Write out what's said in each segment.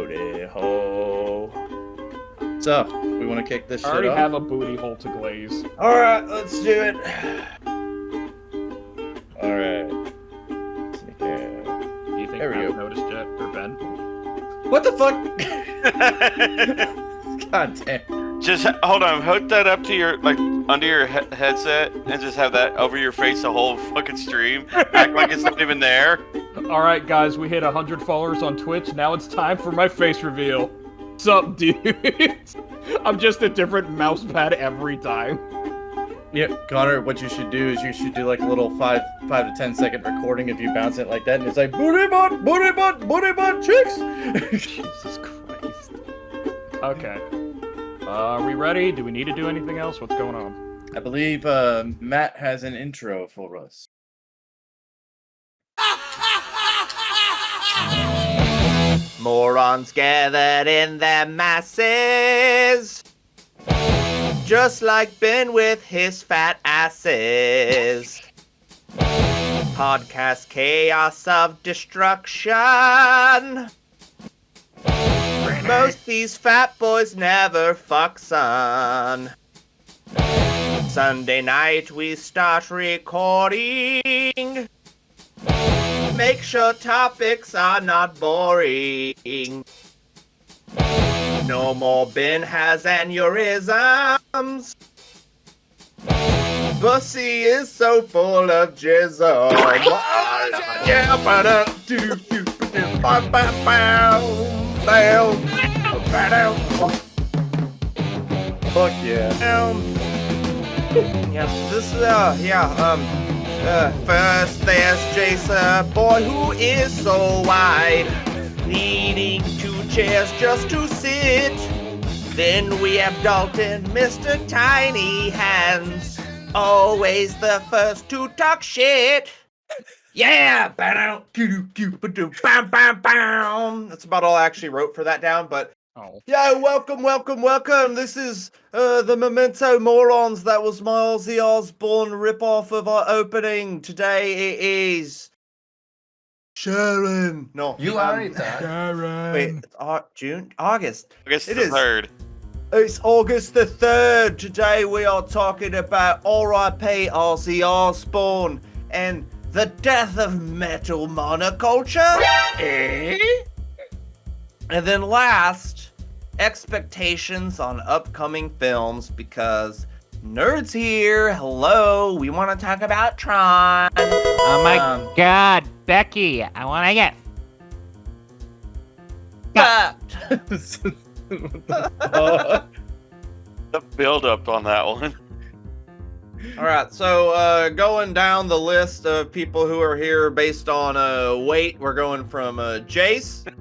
booty hole. So, we want to kick this shit off? I already have a booty hole to glaze. Alright, let's do it. Alright. Do you think I've noticed yet, or Ben? What the fuck? God damn. Just hold on, hook that up to your, like, under your headset, and just have that over your face the whole fucking stream. Act like it's not even there. Alright guys, we hit 100 followers on Twitch, now it's time for my face reveal. What's up, dude? I'm just a different mouse pad every time. Yep, Connor, what you should do is you should do like a little 5 to 10 second recording if you bounce it like that, and it's like, booty butt, chicks! Jesus Christ. Okay. Are we ready? Do we need to do anything else? What's going on? I believe Matt has an intro for us. Morons gathered in their masses, just like Ben with his fat asses. Podcast chaos of destruction. Most these fat boys never fuck son. Sunday night we start recording. Make sure topics are not boring. No more Ben has aneurysms. Pussy is so full of jism. Fuck yeah. Yes, this first there's Jason, boy who is so wide, needing 2 chairs just to sit. Then we have Dalton, Mr. Tiny Hands, always the first to talk shit. Yeah, that's about all I actually wrote for that down, but yeah, welcome. This is the Memento Morons. That was my Ozzy Osbourne ripoff of our opening. Today it is Sharon. No, you like that? Sharon. Wait, it's June, August. August the 3rd. It's August the 3rd. Today we are talking about R.I.P. Ozzy Osbourne and the death of metal monoculture. And then last, expectations on upcoming films, because nerds here, hello, we want to talk about Tron. Oh my god, Becky, I want to get The build up on that one. Alright, so going down the list of people who are here based on weight, we're going from Jace.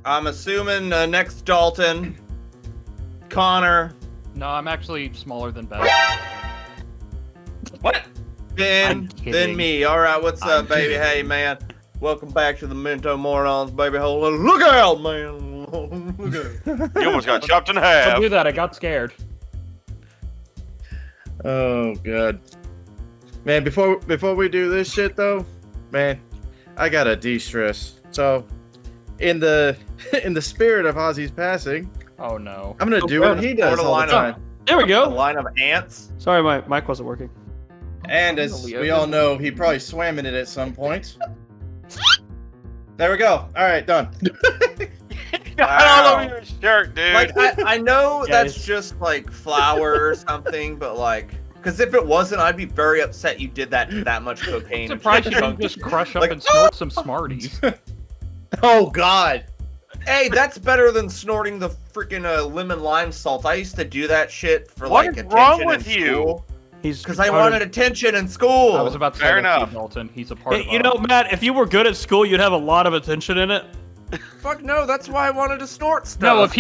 I'm assuming next Dalton, Connor. No, I'm actually smaller than Ben. What? Ben, then me. All right, what's up, baby? Hey, man. Welcome back to the Memento Morons, baby. Look out, man. Look out. You almost got chopped in half. Don't do that. I got scared. Oh god, man. Before we do this shit though, man, I gotta de-stress. So, in the spirit of Ozzy's passing, oh no, I'm gonna do what he does all the time. There we A go. line of ants. Sorry, my mic wasn't working. And as we all know, he probably swam in it at some point. There we go. All right, done. All over your shirt, dude. Like, I know Yeah, that's just like flour or something, but like, because if it wasn't, I'd be very upset you did that much cocaine. I'm surprised you don't just crush up and snort some Smarties. Oh god. Hey, that's better than snorting the freaking lemon lime salt. I used to do that shit for What like is attention wrong with in you? school. He's Because I wanted attention in school. I was about to Fair say that to enough. you, Dalton. He's a part of You know, Matt, if you were good at school, you'd have a lot of attention in it. Fuck no, that's why I wanted to snort stuff. No, if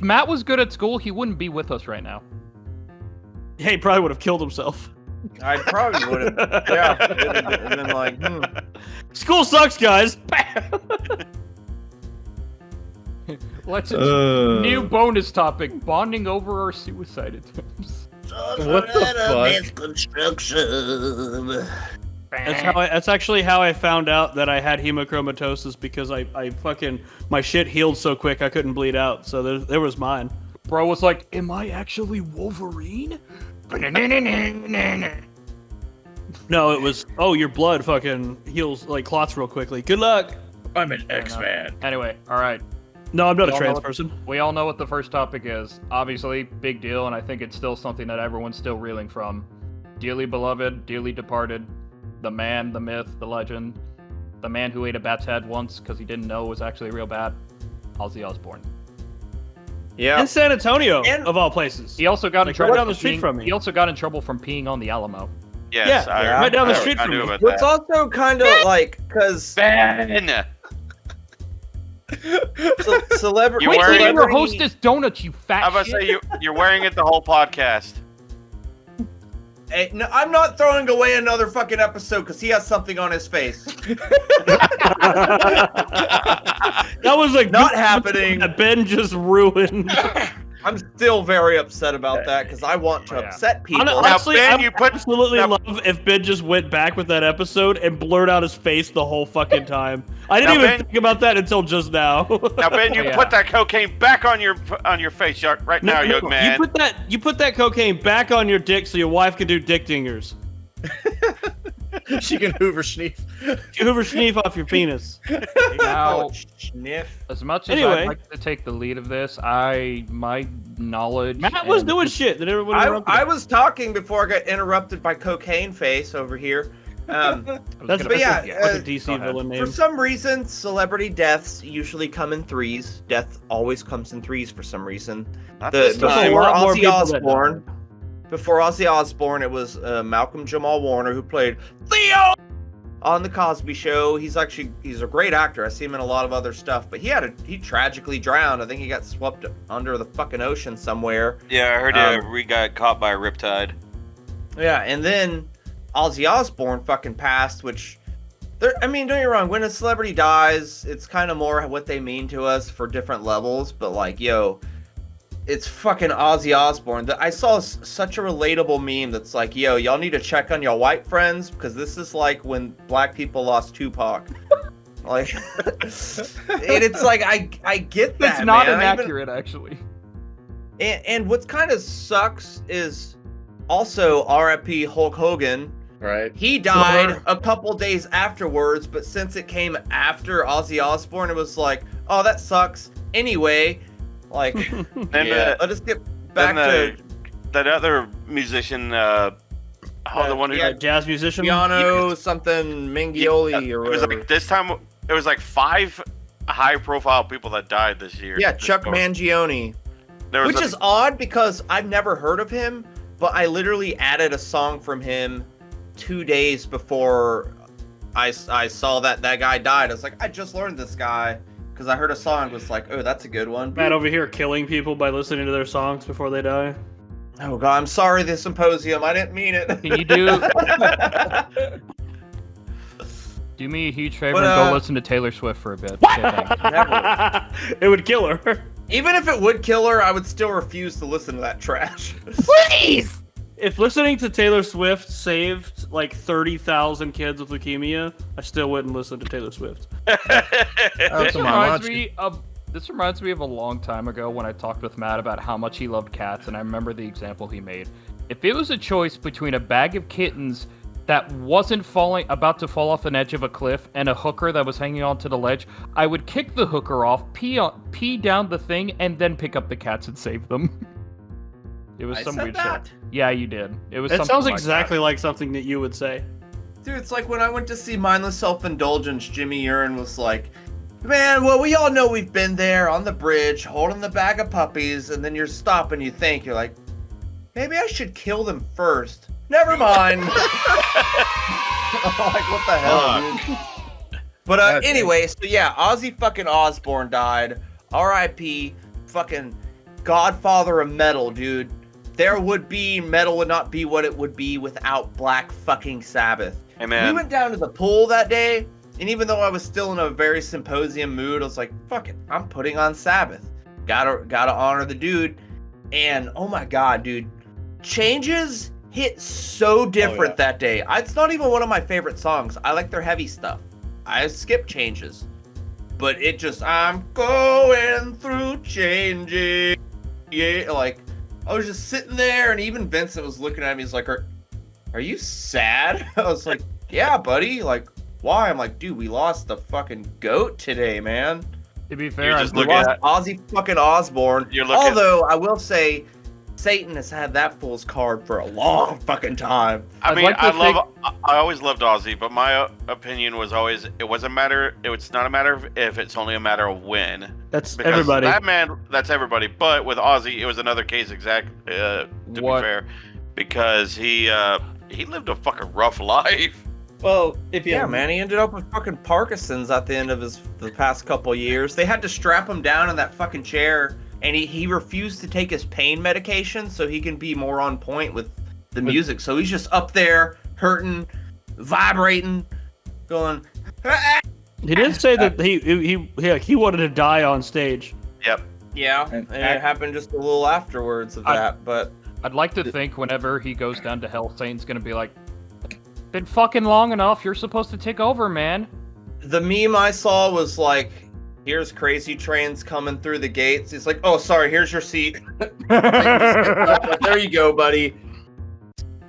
Matt was good at school, he wouldn't be with us right now. Yeah, he probably would have killed himself. I probably would have. Yeah, and then like, School sucks, guys. Let's new bonus topic: bonding over our suicide attempts. What the fuck? Misconstruction. That's actually how I found out that I had hemochromatosis, because I fucking my shit healed so quick I couldn't bleed out. So there was mine. Bro was like, "Am I actually Wolverine?" No, it was, oh, your blood fucking heals, like, clots real quickly. Good luck. I'm an X-Man. Anyway, all right. No, I'm not We a all trans know- person. We all know what the first topic is. Obviously, big deal, and I think it's still something that everyone's still reeling from. Dearly beloved, dearly departed, the man, the myth, the legend, the man who ate a bat's head once because he didn't know it was actually a real bat, Ozzy Osbourne. Yeah. In San Antonio, And- of all places. He also got in Like, trouble right down the for street peeing- from me. He also got in trouble from peeing on the Alamo. Yes, Yeah, right down the street I from knew me. about What's that. also kind of like, because Ben! celebrity. You Wait till wearing- your hostess donuts, you fat I'm about to say you're wearing it the whole podcast. Hey, no, I'm not throwing away another fucking episode because he has something on his face. That was like Not happening. that Ben just ruined. I'm still very upset about that because I want to Oh, yeah. upset people. Honestly, Ben, I you would put- absolutely now- love if Ben just went back with that episode and blurred out his face the whole fucking time. I didn't Now, even Ben- think about that until just now. Now, Ben, you Yeah. put that cocaine back on your face right now, young man. You put that cocaine back on your dick so your wife can do dick dingers. She can Hoover Schneef. Hoover Schneef off your penis. Now, Sniff. as much as Anyway. I'd like to take the lead of this, my knowledge. Matt was and- doing shit that everyone interrupted. I was talking before I got interrupted by Cocaine Face over here. I was That's, gonna- but yeah, that's a go DC ahead. villain For name. some reason, celebrity deaths usually come in threes. Death always comes in threes for some reason. Not The, this time. before a lot more Ozzy people that Osbourne, before Ozzy Osbourne, it was Malcolm Jamal Warner who played Theo on the Cosby Show. He's a great actor. I see him in a lot of other stuff, but he tragically drowned. I think he got swept under the fucking ocean somewhere. Yeah, I heard we got caught by a riptide. Yeah, and then Ozzy Osbourne fucking passed, which I mean, don't get me wrong, when a celebrity dies, it's kind of more what they mean to us for different levels, but like, yo, it's fucking Ozzy Osbourne. I saw such a relatable meme that's like, yo, y'all need to check on your white friends because this is like when black people lost Tupac. Like, and it's like, I get that, It's not man. inaccurate, actually. And what kind of sucks is also RIP Hulk Hogan. Right. He died a couple days afterwards, but since it came after Ozzy Osbourne, it was like, oh, that sucks. Anyway, like, Then Yeah. let us get back then to that other musician, the one who yeah, Jazz musician. Piano something Mingioli or it was whatever. like this time. It was like 5 high-profile people that died this year. Yeah, Chuck Mangione. There was Which a- is odd because I've never heard of him, but I literally added a song from him 2 days before I saw that guy died. I was like, I just learned this guy because I heard a song. Was like, oh, that's a good one. Matt over here killing people by listening to their songs before they die. Oh god, I'm sorry, the symposium. I didn't mean it. Can you do me a huge favor But, and go listen to Taylor Swift for a bit? Okay, thanks. Never. It would kill her. Even if it would kill her, I would still refuse to listen to that trash. Please! If listening to Taylor Swift saved like 30,000 kids with leukemia, I still wouldn't listen to Taylor Swift. This reminds me of a long time ago when I talked with Matt about how much he loved cats, and I remember the example he made. If it was a choice between a bag of kittens that wasn't about to fall off an edge of a cliff and a hooker that was hanging onto the ledge, I would kick the hooker off, pee down the thing, and then pick up the cats and save them. It was I some said weird that. shit. Yeah, you did. It was. It something sounds like exactly like something that you would say. Dude, it's like when I went to see Mindless Self-Indulgence, Jimmy Urine was like, man, well, we all know we've been there on the bridge, holding the bag of puppies, and then you're stopping, you think, you're like, maybe I should kill them first. Never mind. Like, what the hell, dude? But That's anyway, so yeah, Ozzy fucking Osbourne died. R.I.P. fucking godfather of metal, dude. Metal would not be what it would be without Black fucking Sabbath. Hey, man. We went down to the pool that day, and even though I was still in a very symposium mood, I was like, fuck it, I'm putting on Sabbath. Gotta honor the dude. And oh my god, dude, changes hit so different yeah. that day. It's not even one of my favorite songs. I like their heavy stuff. I skip changes. But it just, I'm going through changing. Yeah, like, I was just sitting there, and even Vincent was looking at me. He's like, are you sad? I was like, yeah, buddy. Like, why? I'm like, dude, we lost the fucking GOAT today, man. To be fair, just We looking lost at- Ozzy fucking Osbourne. You're looking- Although, I will say, Satan has had that fool's card for a long fucking time. I I'd mean, like to I always loved Ozzy, but my opinion was always it's not a matter of if, it's only a matter of when. That's Because everybody. That man, that's everybody. But with Ozzy, it was another case to be What? fair, because he lived a fucking rough life. Well, if you Yeah, man, he ended up with fucking Parkinson's at the end of the past couple years. They had to strap him down in that fucking chair, and he refused to take his pain medication so he can be more on point with the music. So he's just up there hurting, vibrating, going. He did say that he wanted to die on stage. Yep. Yeah, and it happened just a little afterwards of that, but I'd like to think whenever he goes down to hell, Satan's gonna be like, been fucking long enough, you're supposed to take over, man. the meme I saw was like, here's Crazy Trains coming through the gates. He's like, oh, sorry, here's your seat. There you go, buddy.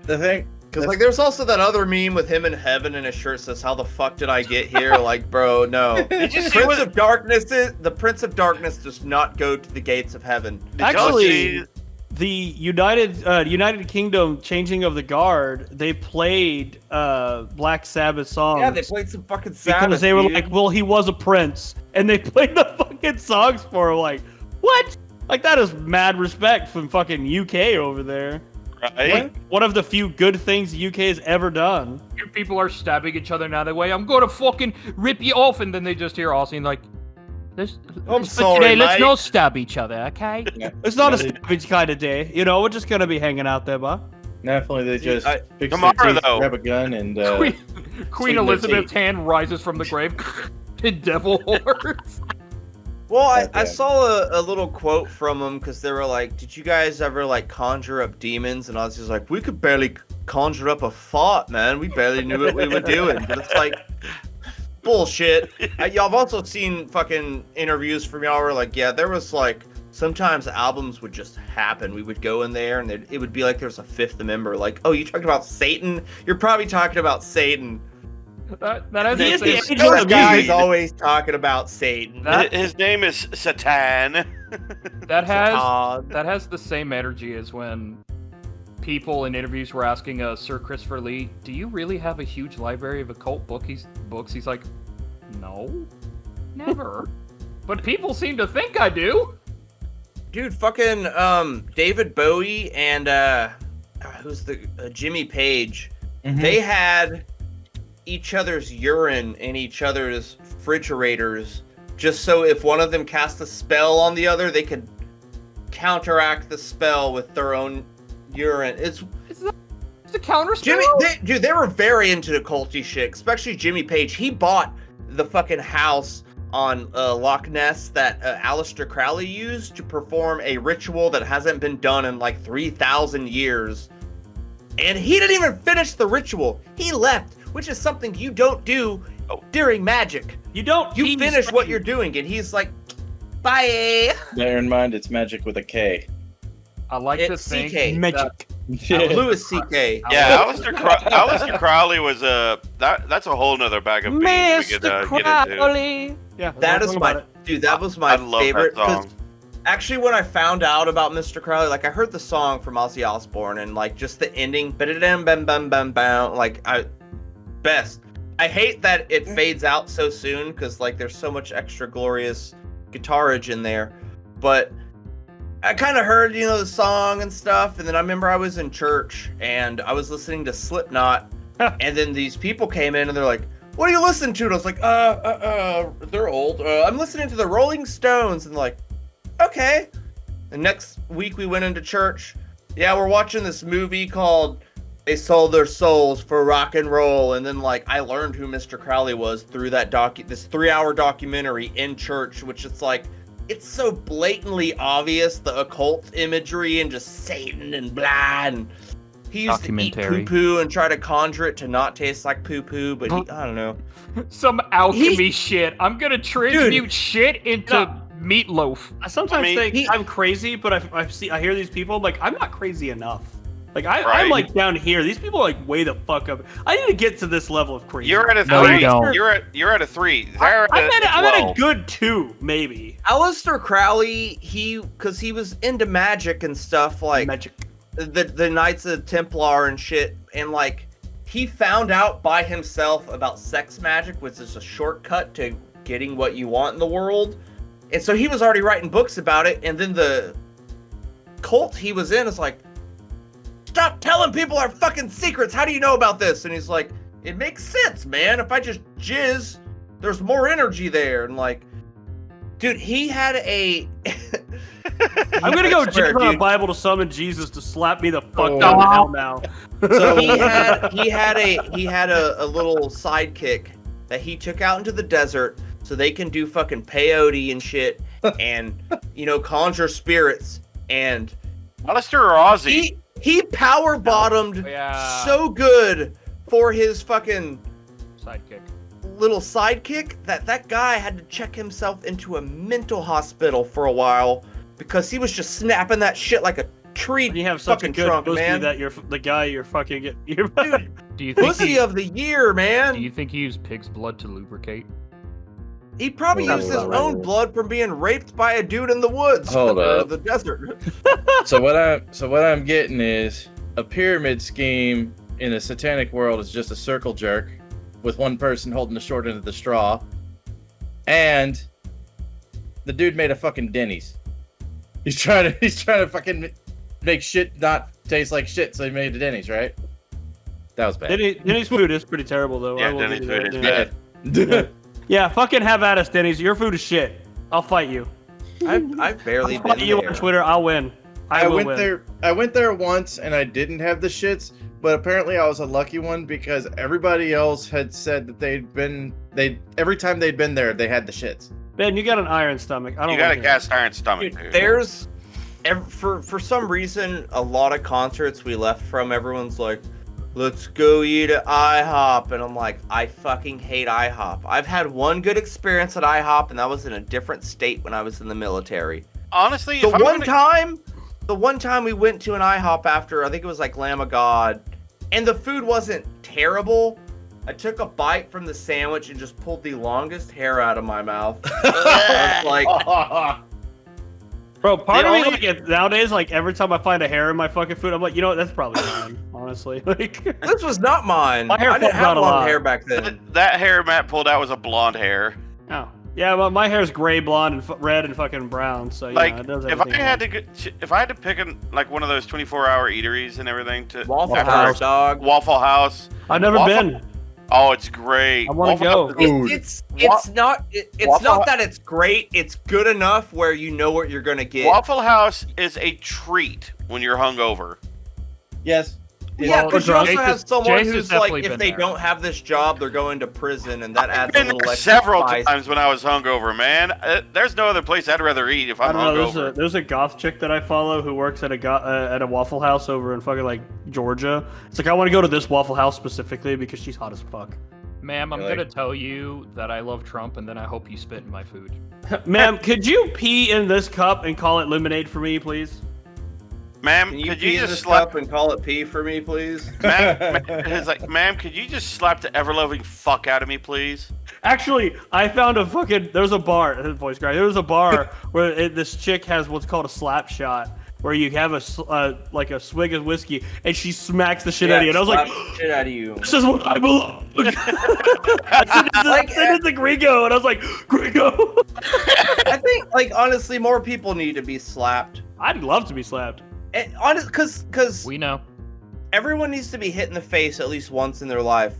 the thing, Because like, there's also that other meme with him in heaven, and his shirt says, "How the fuck did I get here?" Like, bro, no. Did you see Prince what? of Darkness the Prince of Darkness does not go to the gates of heaven. Did y'all Actually, see- the United Kingdom changing of the guard, they played Black Sabbath songs. Yeah, they played some fucking Sabbath. because they were dude. like, well, he was a prince, and they played the fucking songs for him. Like, what? Like, that is mad respect from fucking UK over there. right? One of the few good things the UK has ever done. Your people are stabbing each other now. That way, I'm gonna fucking rip you off, and then they just hear Ozzy and like, I'm sorry, Today, let's mate. not stab each other, okay? It's not a Yeah, they- savage kind of day, you know. We're just gonna be hanging out there, bud. definitely they just fix Tomorrow, their teeth, though. grab a gun, and Queen Sweeten their Elizabeth's teeth. hand rises from the grave. Devil horse. Well, I Goddamn. saw a little quote from them because they were like, "Did you guys ever like conjure up demons?" And I was just like, "We could barely conjure up a fart, man. We barely knew what we were doing." But it's like bullshit. Y'all have also seen fucking interviews from y'all where like, yeah, there was like sometimes albums would just happen. We would go in there and it would be like there's a fifth member. Like, oh, you talking about Satan? You're probably talking about Satan. That has He the is the same- angel Those of guys music. always talking about Satan. That- His name is Satan. that has Todd. that has the same energy as when people in interviews were asking Sir Christopher Lee, "Do you really have a huge library of occult books?" He's like, "No, never." But people seem to think I do. Dude, fucking David Bowie and who's the Jimmy Page? Mhm. They had each other's urine in each other's refrigerators, just so if one of them cast a spell on the other, they could counteract the spell with their own urine. It's It's a counter spell. Dude, they were very into the culty shit, especially Jimmy Page. He bought the fucking house on Loch Ness that Aleister Crowley used to perform a ritual that hasn't been done in like 3,000 years. And he didn't even finish the ritual. He left, which is something you don't do during magic. You don't. You tease finish what Satan. you're doing, and he's like, bye. Bear in mind, it's magic with a K. I like to It's think CK. Magic. Louis C.K. Yeah, Aleister Crowley was that's a whole nother bag of beans we could get into. Yeah, That don't is talk my about it. dude. That was my I love favorite. that 'cause song. actually, when I found out about Mr. Crowley, like I heard the song from Ozzy Osbourne and like just the ending, bam bam bam bam bam, like best. I hate that it fades out so soon because like there's so much extra glorious guitarage in there, but I kind of heard the song and stuff, and then I remember I was in church and I was listening to Slipknot, and then these people came in and they're like, "What are you listening to?" And I was like, they're old. I'm listening to the Rolling Stones." And like, okay. And next week we went into church. Yeah, we're watching this movie called They Sold Their Souls for Rock and Roll. And then like I learned who Mr. Crowley was through that this 3-hour documentary in church, which it's like, it's so blatantly obvious, the occult imagery and just Satan and blah. And he used to eat Documentary. poo-poo and try to conjure it to not taste like poo-poo, but I don't know. Some alchemy shit. I'm gonna transmute shit into No. meatloaf. I sometimes I mean, think I'm crazy, but I hear these people, I'm like, I'm not crazy enough. Like, I'm Right. like down here. These people are like way the fuck up. I need to get to this level of crazy. You're at a No, you 3. don't. You're at a 3. They're I'm at a 12. good 2, maybe. Aleister Crowley, because he was into magic and stuff, like Magic. the Knights of the Templar and shit, and like he found out by himself about sex magic, which is a shortcut to getting what you want in the world. And so he was already writing books about it, and then the cult he was in is like, stop telling people our fucking secrets. How do you know about this? And he's like, it makes sense, man. If I just jizz, there's more energy there. And like, dude, he had a I'm gonna go swear, jump on a dude. Bible to summon Jesus to slap me the fuck Oh. down to hell now. So he had a little sidekick that he took out into the desert so they can do fucking peyote and shit and conjure spirits, and Alistair or Ozzy? he power bottomed Yeah. so good for his fucking Sidekick. little sidekick that guy had to check himself into a mental hospital for a while because he was just snapping that shit like a tree When you have such a fucking good trunk, pussy man. that you're the guy you're fucking get. You're, Dude, Do you think pussy he, of the year, man. do you think he used pig's blood to lubricate? He probably Hold used his up. own blood from being raped by a dude in the woods. Hold or up. the desert. So what I'm getting is a pyramid scheme in a satanic world is just a circle jerk with one person holding the short end of the straw, and the dude made a fucking Denny's. He's trying to fucking make shit not taste like shit, so he made a Denny's, right? That was bad. Denny's food is pretty terrible though. Yeah, I will Denny's give you food that, is yeah. bad. Yeah, fucking have at us, Denny's. Your food is shit. I'll fight you. I've barely I'll fight been you there. on Twitter. I'll win. I will win. I went there once and I didn't have the shits, but apparently I was a lucky one because everybody else had said that every time they'd been there they had the shits. Ben, you got an iron stomach. I don't. You got a like cast iron stomach, Dude, dude. there's for some reason a lot of concerts we left from, everyone's like, let's go eat at IHOP, and I'm like, I fucking hate IHOP. I've had one good experience at IHOP, and that was in a different state when I was in the military. Honestly, The if I'm one time we went to an IHOP after, I think it was like Lamb of God, and the food wasn't terrible. I took a bite from the sandwich and just pulled the longest hair out of my mouth. I was like, Bro, part The of me only- like nowadays, like every time I find a hair in my fucking food, I'm like, you know what? That's probably mine. Honestly, like. this was not mine. My hair I didn't falls out have a long lot. hair back then. that hair Matt pulled out was a blonde hair. Oh. Yeah, well, my hair's gray, blonde, and red, and fucking brown. So yeah, Like, it does if everything. I had to pick like one of those 24-hour eateries and everything to Waffle after- House, dog. Waffle House. I've never Waffle- been. Oh, it's great. I wanna Waffle go. House- Dude. It's Waffle- not that it's great. It's good enough where you know what you're gonna get. Waffle House is a treat when you're hungover. Yes. Yeah, Well, because you also Jake have has- someone Jake has who's like, definitely if been they there. don't have this job, they're going to prison, and that I've adds a been little there extra several spice. times when I was hungover, man. There's no other place I'd rather eat if I I'm don't know. hungover. There's a goth chick that I follow who works at a Waffle House over in fucking like Georgia. It's like I want to go to this Waffle House specifically because she's hot as fuck. Ma'am, I'm Really? gonna tell you that I love Trump, and then I hope you spit in my food. Ma'am, could you pee in this cup and call it lemonade for me, please? Ma'am, Can you could pee you in just this slap? cup and call it pee for me, please? It's like, ma'am, could you just slap the ever-loving fuck out of me, please? Actually, I found a fucking. There's a bar. Voice crack. There was a bar where this chick has what's called a slap shot, where you have like a swig of whiskey and she smacks the shit out of you. And I was like, slap the shit out of you. this is what I belong. I said it to Gringo, and I was like, Gringo. I think, like, honestly, more people need to be slapped. I'd love to be slapped. Because We know. everyone needs to be hit in the face at least once in their life.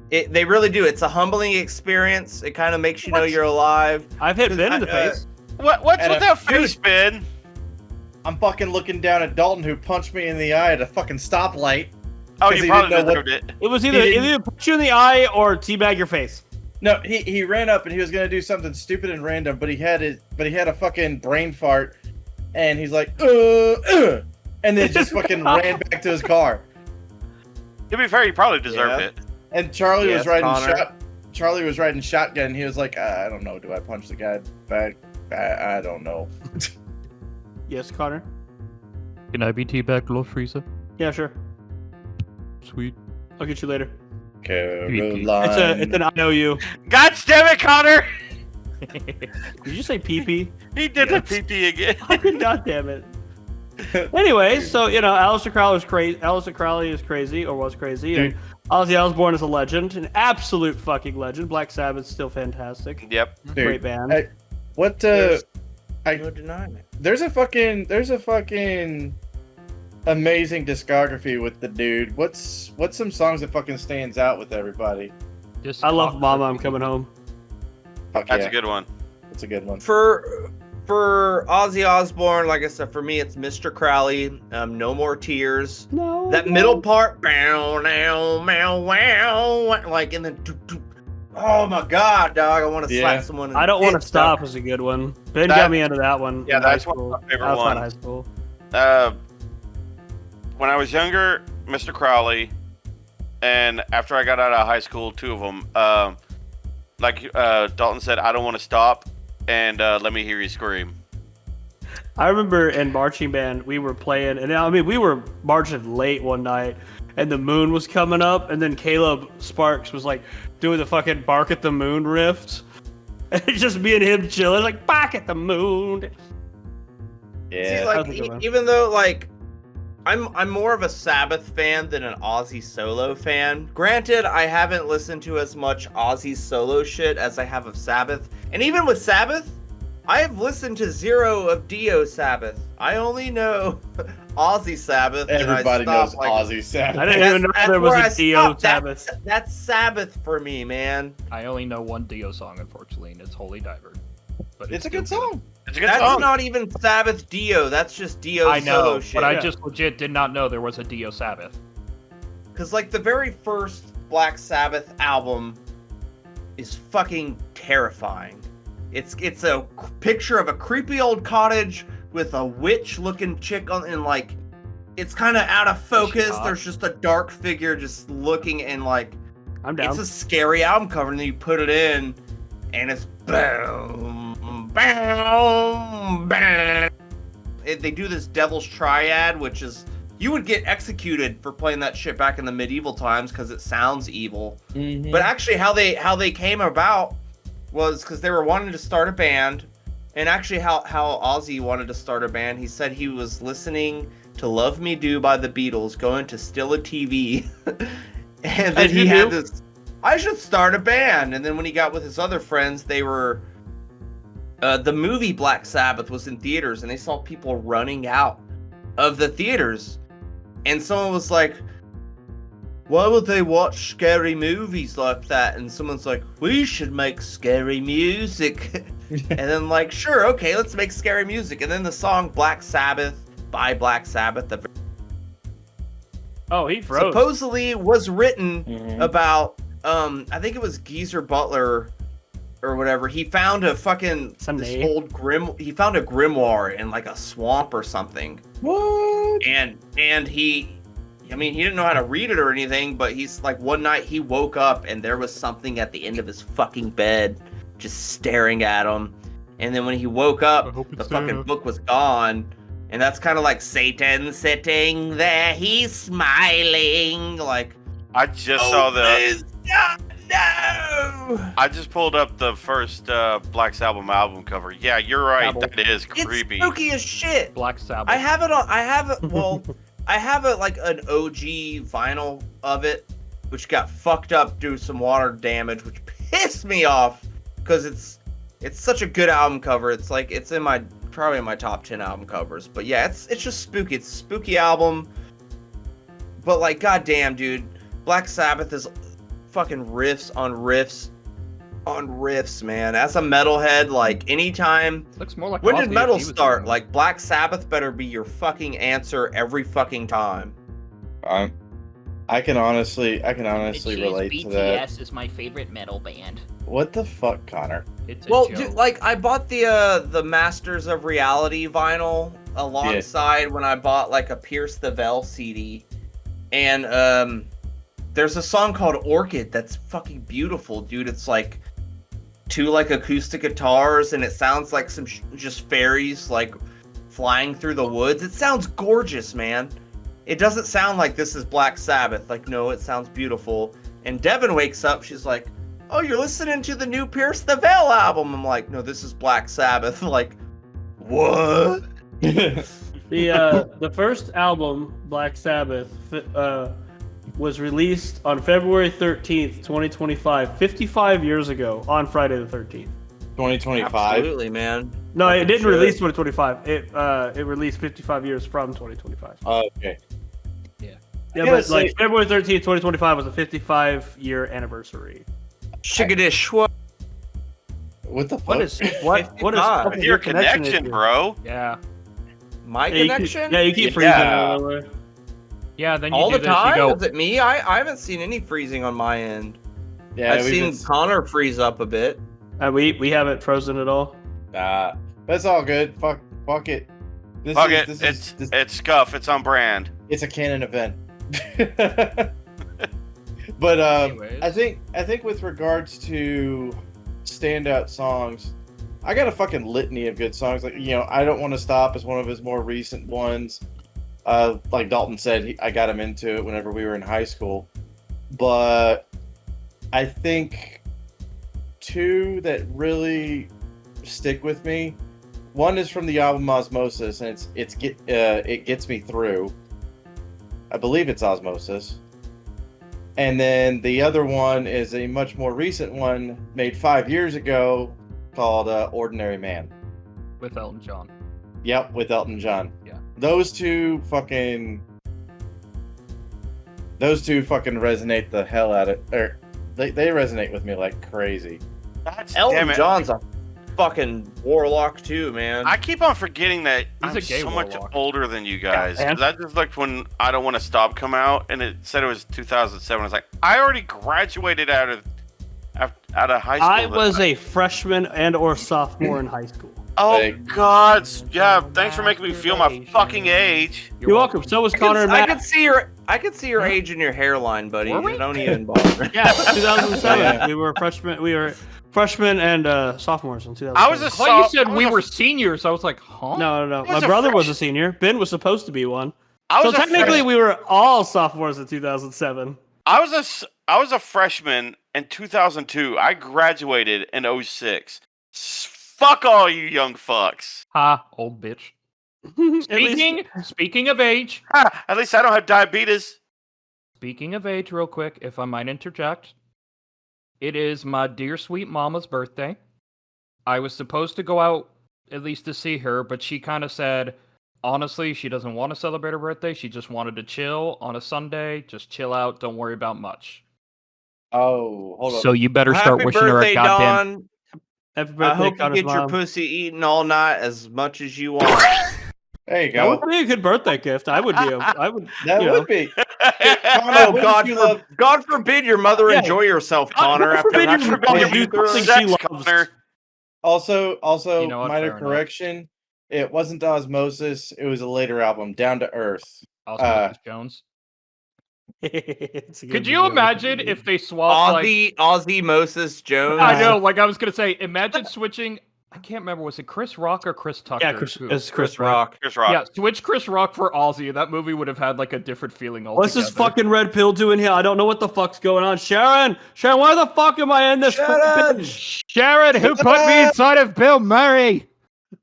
They really do. It's a humbling experience. It kind of makes you know you're alive. I've hit Ben in the I- face. What's And with a- that face, Ben? I'm fucking looking down at Dalton who punched me in the eye at a fucking stoplight. Oh, 'Cause you he probably didn't know deserved it. It was He either didn't- punch you in the eye or teabag your face. No, he ran up and he was gonna do something stupid and random, but he had a fucking brain fart, and he's like, and then just fucking ran back to his car. To be fair, he probably deserved Yeah. it. And Charlie Yes, was riding Connor. Charlie was riding shotgun. And he was like, I don't know. Do I punch the guy back? I don't know. Yes, Connor. Can I be teabagged, Lord Frieza? Yeah, sure. Sweet. I'll get you later. Caroline. It's an IOU. God damn it, Connor! Did you say pee-pee? He did the PP again. God damn it. Anyway, so Aleister Crowley is crazy. Aleister Crowley is crazy, or was crazy, and Ozzy Osbourne is a legend, an absolute fucking legend. Black Sabbath's still fantastic. Yep. Dude, Great band. What There's I- no denying it. there's a fucking amazing discography with the dude. What's some songs that fucking stands out with everybody? Just I love talk Mama, for I'm people. coming home. Fuck That's yeah, a good one. That's a good one. For Ozzy Osbourne, like I said, for me it's Mr. Crowley. No More Tears. No. That middle part, bow, now, meow, wow, like, and then, oh my god, dog, I want to Yeah. slap someone. In I Don't the Want to dick, Stop dog. is a good one. Ben That- got me into that one. Yeah, in high that's one of school. my favorite outside ones. high school. When I was younger, Mr. Crowley, and after I got out of high school, two of them. Like Dalton said, I Don't Want to Stop, and Let Me Hear You Scream. I remember in marching band we were playing, and I mean we were marching late one night, and the moon was coming up, and then Caleb Sparks was like doing the fucking Bark at the Moon riff, and it's just me and him chilling like Bark at the Moon. Yeah. See, like, That's a good one. even though, like, I'm more of a Sabbath fan than an Ozzy solo fan. Granted, I haven't listened to as much Ozzy solo shit as I have of Sabbath, and even with Sabbath, I have listened to zero of Dio Sabbath. I only know Ozzy Sabbath. and I Everybody stopped, knows like, Ozzy Sabbath. I didn't even know that's there was where I a Dio stopped. Sabbath. That's Sabbath for me, man. I only know one Dio song, unfortunately, and it's Holy Diver. But It's a still good song. It's a good That's song. not even Sabbath Dio. That's just Dio I solo know, shit. but I Yeah. just legit did not know there was a Dio Sabbath. Because, like, the very first Black Sabbath album is fucking terrifying. It's a picture of a creepy old cottage with a witch-looking chick on, and, like, it's kind of out of focus. hot? There's just a dark figure just looking, and, like, I'm down. it's a scary album cover, and then you put it in, and it's boom, boom, boom. They do this Devil's Triad, which is, you would get executed for playing that shit back in the medieval times because it sounds evil. Mhm. But actually, how they came about was because they were wanting to start a band, and actually how Ozzy wanted to start a band. He said he was listening to "Love Me Do" by the Beatles, going to Still a TV, and then As he you had do. this. I should start a band, and then when he got with his other friends, they were. The movie Black Sabbath was in theaters, and they saw people running out of the theaters, and someone was like, why would they watch scary movies like that? And someone's like, we should make scary music. And then, like, sure, okay, let's make scary music. And then the song Black Sabbath by Black Sabbath Oh, he froze. supposedly was written Mhm. about, I think it was Geezer Butler or whatever. He found a fucking, Sunday. this old he found a grimoire in, like, a swamp or something. What? And he didn't know how to read it or anything, but he's like, one night he woke up and there was something at the end of his fucking bed just staring at him. And then when he woke I up, hope it's the fucking Santa. book was gone. And that's kind of like Satan sitting there, he's smiling. Like, I just saw the. please, no! I just pulled up the first Black Sabbath album cover. Yeah, you're right. Dabble. That is It's creepy. spooky as shit. Black Sabbath. I have like an OG vinyl of it, which got fucked up due to some water damage, which pissed me off because it's such a good album cover. It's like, it's probably in my top 10 album covers. But yeah, it's just spooky. It's a spooky album. But like, goddamn, dude, Black Sabbath is fucking riffs on riffs on riffs, man. As a metalhead, like, anytime. Looks more like When Ozzy did if metal he was start? doing it. Like, Black Sabbath better be your fucking answer every fucking time. I can honestly Which relate is to that. BTS is my favorite metal band. What the fuck, Connor? It's a Well, joke. dude, like, I bought the Masters of Reality vinyl alongside when I bought like a Pierce the Veil CD, and there's a song called Orchid that's fucking beautiful, dude. It's like 2 like acoustic guitars, and it sounds like some just fairies like flying through the woods. It sounds gorgeous, man. It doesn't sound like this is Black Sabbath. Like, no, it sounds beautiful. And Devin wakes up, she's like, "Oh, you're listening to the new Pierce the Veil album." I'm like, "No, this is Black Sabbath." Like, what? The first album, Black Sabbath, was released on February 13th, 2025, 55 years ago, on Friday the 13th. 2025. Absolutely, man. No, it didn't Shit. release 2025. It released 55 years from 2025. Okay. Yeah, but like February 13th, 2025 was a 55-year anniversary. Shiggadish, what? What the fuck? What is With Your connection, bro. Yeah. My Yeah, connection? you keep freezing. Yeah. By the way. Yeah, then you All do the this, time? you go, Is it me? I haven't seen any freezing on my end. Yeah, I've we've seen been- Connor freeze up a bit. We haven't frozen at all. That's all good. Fuck it. Fuck it. It's scuff. It's on brand. It's a canon event. But Anyways. I think with regards to standout songs, I got a fucking litany of good songs. Like, I Don't Want to Stop is one of his more recent ones. Like Dalton said, I got him into it whenever we were in high school. But I think 2 that really stick with me. One is from the album Osmosis, and it gets me through. I believe it's Osmosis. And then the other one is a much more recent one made 5 years ago called Ordinary Man. with Elton John. Yep, with Elton John. Yeah. Those two fucking resonate the hell out of it. Or they resonate with me like crazy. That's Elton damn it. John's a fucking warlock too, man. I keep on forgetting that I'm a gay so much warlock. older than you guys. Yeah. 'Cause I just looked when I Don't Want to Stop come out, and it said it was 2007. I was like, I already graduated out of high school. I was a freshman and/or sophomore in high school. Oh Like- God! Yeah, thanks for making me feel my fucking age. You're welcome. So was Connor and I Matt. could see your age in your hairline, buddy. Were we? Don't even bother. Yeah, 2007. Yeah. We were freshmen and sophomores in 2007. I was a I thought you so- said I we was a- were seniors. I was like, huh? No. was My a brother was fresh- a senior. Ben was supposed to be one. I So was a technically, fresh- we were all sophomores in 2007. I was a freshman in 2002. I graduated in 06. Fuck all you young fucks. Ha, old bitch. At least- Speaking of age, Ha, at least I don't have diabetes. speaking of age, real quick, if I might interject, it is my dear sweet mama's birthday. I was supposed to go out at least to see her, but she kind of said, honestly, she doesn't want to celebrate her birthday. She just wanted to chill on a Sunday. Just chill out. Don't worry about much. Oh, hold on. So you better start Happy wishing her birthday, a goddamn. Dawn. Happy birthday, I hope you Connor's get your mom. pussy eaten all night as much as you want. There you That go. would be a good birthday gift. I would. That you know. would be. Oh, God forbid your mother Yeah. enjoy yourself, Connor. God after forbid having your to put mother you do through something it. she Sex, loves. Connor. Also, You know what? minor Fair enough. correction. It wasn't Osmosis. It was a later album, Down to Earth. Osmosis Jones. It's a good Could you video. imagine if they swapped like Ozzy Moses Jones. I know, like I was gonna say, imagine switching. I can't remember. Was it Chris Rock or Chris Tucker? Yeah, Who? it's Chris Rock. Chris Rock. Yeah, switch Chris Rock for Ozzy. That movie would have had like a different feeling altogether. What's this fucking red pill doing here? I don't know what the fuck's going on. Sharon, why the fuck am I in this? fucking bitch? Sharon, who put me inside of Bill Murray?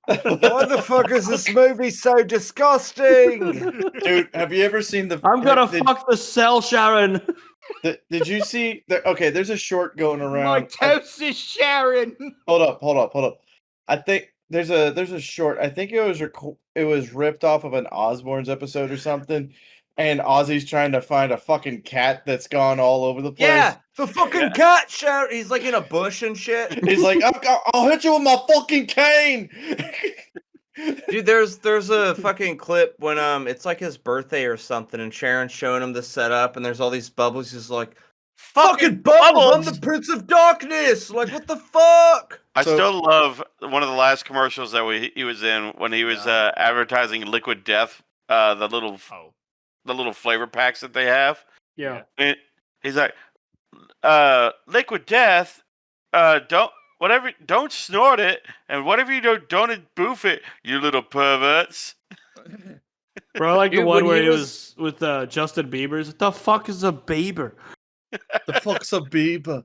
Why the fuck is this movie so disgusting? Dude, have you ever seen the? I'm gonna did, fuck the cell, Sharon. Did you see? Okay, there's a short going around. My toast is Sharon. Hold up. I think there's a short. I think it was ripped off of an Osbournes episode or something. And Ozzy's trying to find a fucking cat that's gone all over the place. Yeah, the fucking cat shout. He's like in a bush and shit. He's like, I'll hit you with my fucking cane. Dude, there's a fucking clip when it's like his birthday or something, and Sharon's showing him the setup, and there's all these bubbles. He's like, Fucking Bubbles! I'm the Prince of Darkness! Like, what the fuck? I still love one of the last commercials that he was in when he was advertising Liquid Death, the little flavor packs that they have. Yeah. And he's like, Liquid Death, don't snort it, and whatever you do, don't boof it, you little perverts. Bro, I like the one where he was with Justin Bieber's. What the fuck is a Bieber? The fuck's a Bieber?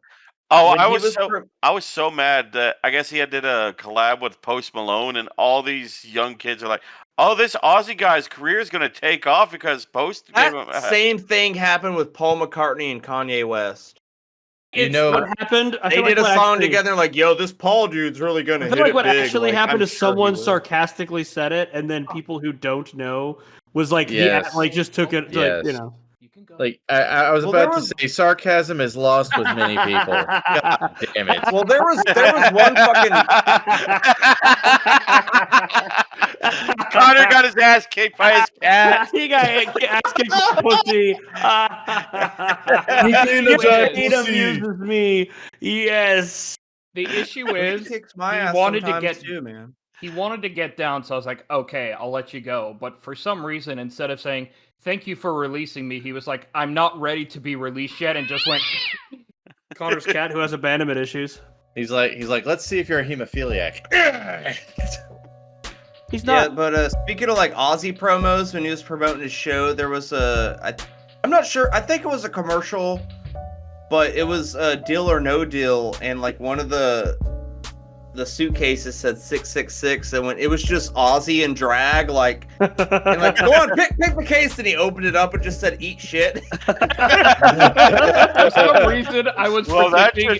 Oh, I was so mad that I guess he did a collab with Post Malone, and all these young kids are like, "Oh, this Ozzy guy's career is going to take off because Post." Same thing happened with Paul McCartney and Kanye West. What happened? They did a song together, like, "Yo, this Paul dude's really going to hit it big." What actually happened is someone he sarcastically said it, and then people who don't know was like, just took it, like, you know. Like I was about to say, sarcasm is lost with many people. God damn it! Well, there was one fucking. Connor got his ass kicked by his cat. He got ass kicked by pussy. It amuses me. Yes. The issue is he wanted to get down, so I was like, okay, I'll let you go. But for some reason, instead of saying, thank you for releasing me, he was like, I'm not ready to be released yet, and just went... Connor's cat who has abandonment issues. He's like, let's see if you're a hemophiliac. He's not. Yeah, but speaking of like Ozzy promos, when he was promoting his show, there was I'm not sure, I think it was a commercial, but it was Deal or No Deal, and like one of the suitcases said 666, and when it was just Ozzy and drag, like, and like, go on, pick the case, and he opened it up and just said, eat shit. For some reason, I was predicting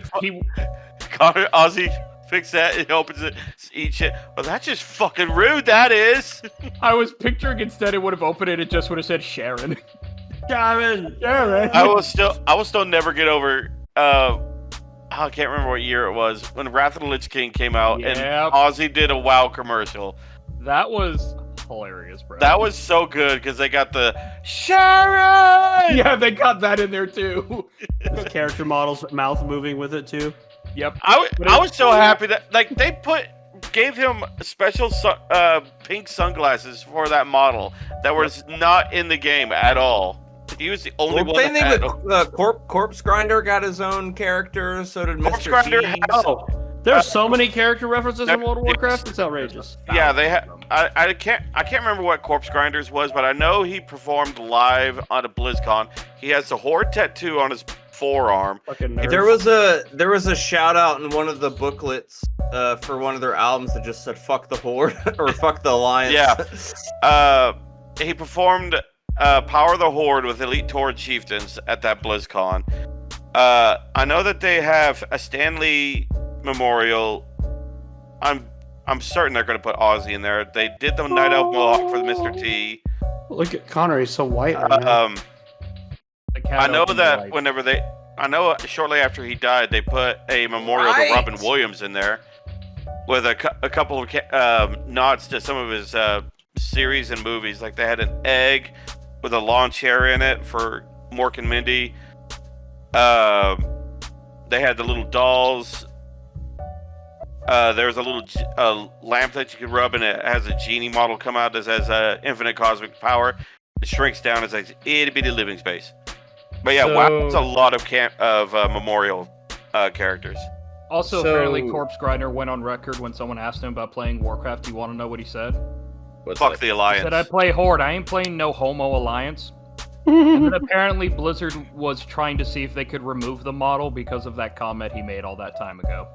Connor, Ozzy fix that, he opens it, eat shit. Well, that's just fucking rude, that is. I was picturing instead it would have opened it just would have said Sharon. Sharon. I will still never get over, I can't remember what year it was, when Wrath of the Lich King came out, and Ozzy did a WoW commercial. That was hilarious, bro. That was so good, because they got the Sharon! Yeah, they got that in there, too. Character models mouth moving with it, too. Yep. I was so happy that, like, they gave him special pink sunglasses for that model that was not in the game at all. He was the only one that had them. Corpse Grinder got his own character, so did Corpse Mr. Grinder T. There's so many character references in World of Warcraft, it's outrageous. Yeah, they had. I can't remember what Corpse Grinders was, but I know he performed live on a BlizzCon. He has the Horde tattoo on his forearm. There was a shout out in one of the booklets for one of their albums that just said "fuck the Horde" or "fuck the Alliance." Yeah. He performed Power of the Horde with Elite Tauren Chieftains at that BlizzCon. I know that they have a Stanley Memorial. I'm certain they're going to put Ozzy in there. They did the Night Elf Mohawk for the Mr. T. Look at Connor, he's so white right now. I know that shortly after he died, they put a memorial to Robin Williams in there with a couple of nods to some of his series and movies. Like they had an egg with a lawn chair in it for Mork and Mindy. They had the little dolls. There's a little lamp that you can rub, and it has a genie model come out that has infinite cosmic power. It shrinks down as a itty bitty living space. But yeah, wow, that's a lot of memorial characters. Also, apparently, Corpse Grinder went on record when someone asked him about playing Warcraft. Do you want to know what he said? Fuck the Alliance. He said, I play Horde. I ain't playing no homo Alliance. And then apparently Blizzard was trying to see if they could remove the model because of that comment he made all that time ago.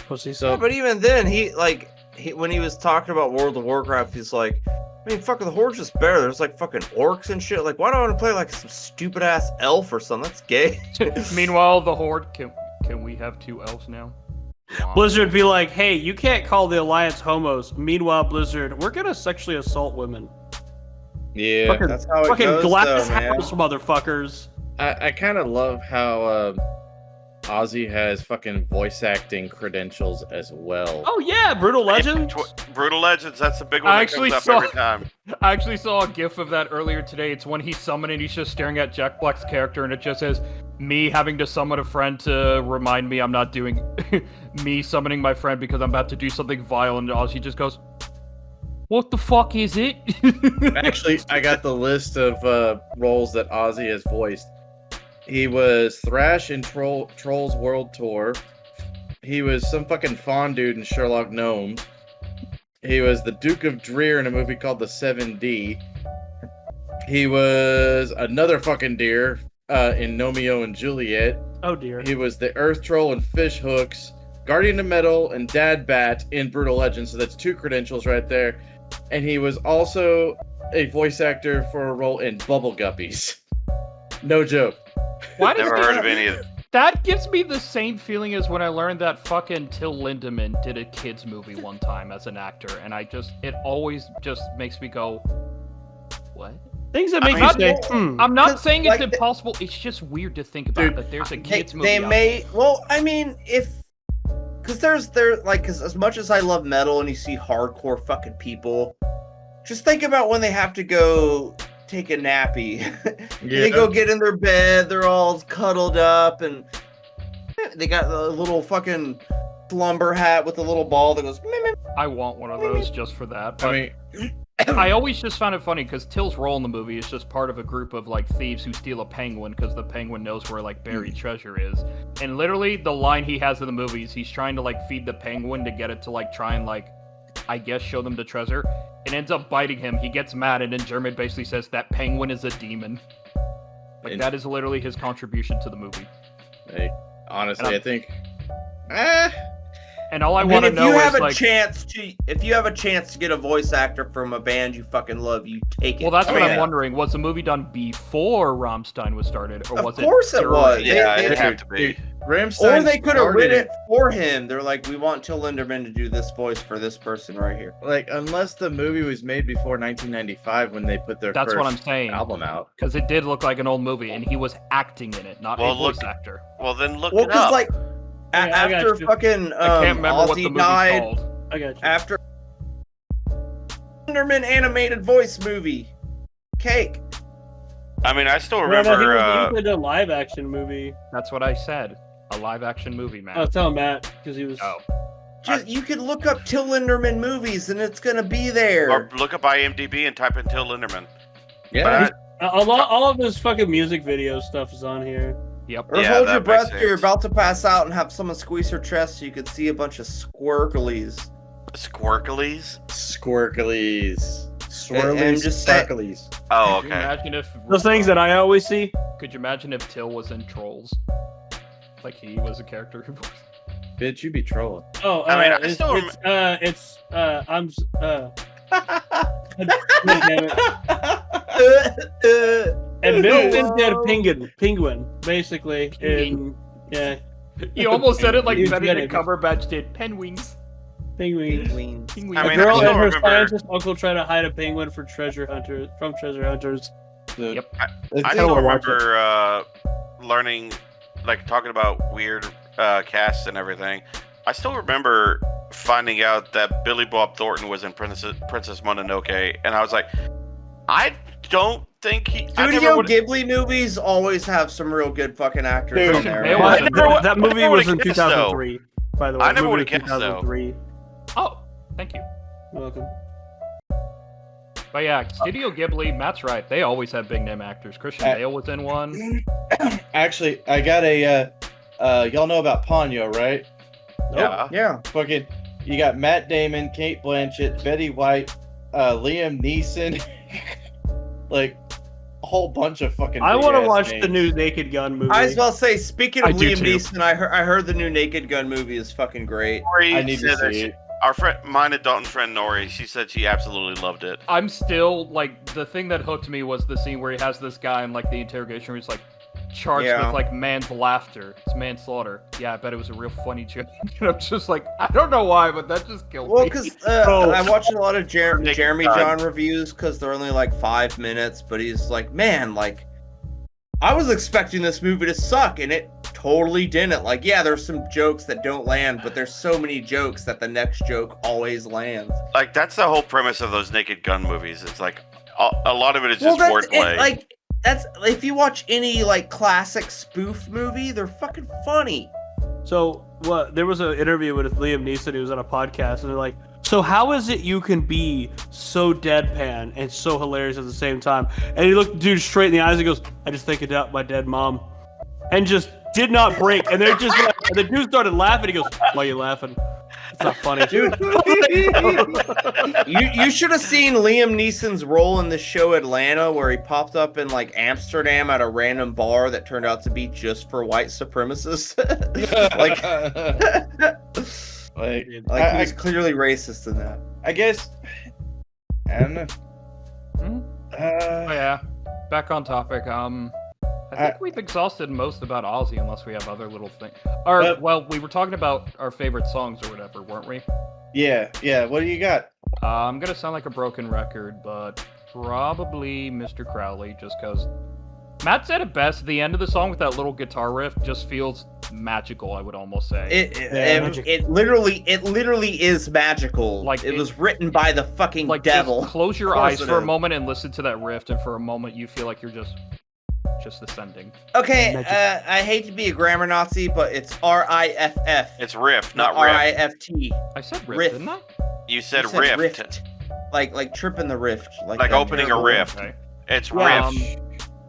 Yeah, but even then, when he was talking about World of Warcraft, he's like, I mean, fucking the Horde's just better. There's like fucking orcs and shit. Like, why do I want to play like some stupid ass elf or something? That's gay. Meanwhile, the Horde, can we have 2 elves now? Blizzard would be like, hey, you can't call the Alliance homos. Meanwhile, Blizzard, we're gonna sexually assault women. Yeah, that's how it fucking goes, glass though, man. house, motherfuckers. I kind of love how Ozzy has fucking voice acting credentials as well. Oh yeah, Brutal Legend. Brutal Legends, that's the big one that comes up every time. I actually saw a gif of that earlier today. It's when he's summoned and he's just staring at Jack Black's character, and it just says, me having to summon a friend to remind me I'm not doing... me summoning my friend because I'm about to do something violent, and Ozzy just goes, what the fuck is it? Actually, I got the list of roles that Ozzy has voiced. He was Thrash in Trolls World Tour. He was some fucking fawn dude in Sherlock Gnomes. He was the Duke of Dreer in a movie called The 7D. He was another fucking deer in Romeo and Juliet. Oh dear. He was the Earth Troll in Fish Hooks, Guardian of Metal, and Dad Bat in Brutal Legend. So that's 2 credentials right there. And he was also a voice actor for a role in Bubble Guppies. No joke. Why does Never heard of any of it. That gives me the same feeling as when I learned that fucking Till Lindemann did a kids movie one time as an actor, and it always just makes me go, what? Things that make you say, I'm not saying it's like impossible. It's just weird to think about that there's a kids movie. They out may. Well, I mean, because because as much as I love metal and you see hardcore fucking people, just think about when they have to go take a nappy. They go get in their bed, they're all cuddled up, and they got the little fucking slumber hat with the little ball that goes. I want one of those just for that. But I mean, I always just found it funny because Till's role in the movie is just part of a group of like thieves who steal a penguin because the penguin knows where like buried treasure is. And literally the line he has in the movie is he's trying to like feed the penguin to get it to like try and like, I guess, show them the treasure. It ends up biting him. He gets mad, and then German basically says that penguin is a demon. Like that is literally his contribution to the movie. Like, honestly, I think. And all I want to know is like, if you have a chance to get a voice actor from a band you fucking love, you take it. well, that's what I'm wondering. Was the movie done before Rammstein was started, or was it? Of course it was. Yeah, it had to be. Rammstein Or they could have written it for him. They're like, we want Till Lindemann to do this voice for this person right here. Like, unless the movie was made before 1995 when they put their That's first what I'm saying. album out. Because it did look like an old movie, and he was acting in it, not a voice actor. Well, then look Well, it up. because like after fucking I can't remember what the Ozzy movie's died, called. I got you. after Lindemann animated voice movie, Cake. I mean, I still He remember. did a live action movie. That's what I said. A live action movie, man. I was telling Matt because he was. Oh. Just you could look up Till Lindemann movies and it's gonna be there. Or look up IMDb and type in Till Lindemann. Yeah. All of his fucking music video stuff is on here. Yep. Or Yeah, hold that your makes breath till you're sense. about to pass out and have someone squeeze her chest so you could see a bunch of squirklies. Squirklies? Squirklies. Swirlies. And just say- sparklies. Oh, Could you okay. imagine if Those things that I always see. Could you imagine if Till was in Trolls? Like he was a character who. Bitch, you be trolling. Oh, I mean, I it's, still it's, damn it. And Bill Finn did Penguin, basically. In, yeah, You almost said it like He's Benedict good. Cumberbatch did. Penguins. Penguin. Penguins. I A mean, girl I still and her remember- scientist uncle try to hide a penguin from treasure hunters. Yep. I still remember learning, like, talking about weird casts and everything. I still remember finding out that Billy Bob Thornton was in Princess Mononoke, and I was like, I don't think he. I never Studio would- Ghibli movies always have some real good fucking actors Dude, in there. they Well, always- that movie I never was in would've guessed, though. 2003, by the way. I never Movie would've was guessed, though. 2003. Oh, thank you. You're welcome. But yeah, Studio Ghibli, Matt's right. They always have big name actors. Christian Bale was in one. Actually, I got a. Y'all know about Ponyo, right? Yeah. Yeah. Fucking, you got Matt Damon, Kate Blanchett, Betty White, Liam Neeson, like a whole bunch of fucking. I want to big-ass watch names. the new Naked Gun movie. I was about to say, speaking of I do Liam too. Neeson, I heard the new Naked Gun movie is fucking great. I need to see it. Our friend, mine and Dalton's friend Nori, she said she absolutely loved it. I'm still like the thing that hooked me was the scene where he has this guy in like the interrogation room. He's like charged Yeah. with like man's laughter. It's manslaughter. Yeah, I bet it was a real funny joke. And I'm just like, I don't know why, but that just killed Well, me. because Oh. I watch a lot of Naked Jeremy Gun. John reviews because they're only like 5 minutes, but he's like, man, like, I was expecting this movie to suck, and it totally didn't. Like, yeah, there's some jokes that don't land, but there's so many jokes that the next joke always lands. Like, that's the whole premise of those Naked Gun movies. It's like a lot of it is just wordplay. That's if you watch any like classic spoof movie, they're fucking funny. So there was an interview with Liam Neeson. He was on a podcast, and they're like, "So how is it you can be so deadpan and so hilarious at the same time?" And he looked the dude straight in the eyes and goes, "I just think about my dead mom," and just did not break. And they're just like, and the dude started laughing. He goes, "Why are you laughing? It's not funny, dude." You should have seen Liam Neeson's role in the show Atlanta, where he popped up in like Amsterdam at a random bar that turned out to be just for white supremacists. He was clearly racist in that. I guess. I don't know. Oh yeah. Back on topic. I think we've exhausted most about Ozzy, unless we have other little things. Well, we were talking about our favorite songs or whatever, weren't we? Yeah. What do you got? I'm gonna sound like a broken record, but probably Mr. Crowley, just because Matt said it best. The end of the song with that little guitar riff just feels magical. I would almost say it literally is magical. Like it was written by the fucking devil. Just close your eyes for a moment and listen to that riff, and for a moment you feel like you're just ascending. Okay, I hate to be a grammar Nazi, but it's R-I-F-F. It's riff, not riff. R-I-F-T. I said riff, didn't I? You said rift. Like tripping the rift. Like opening a rift. Okay. It's rift.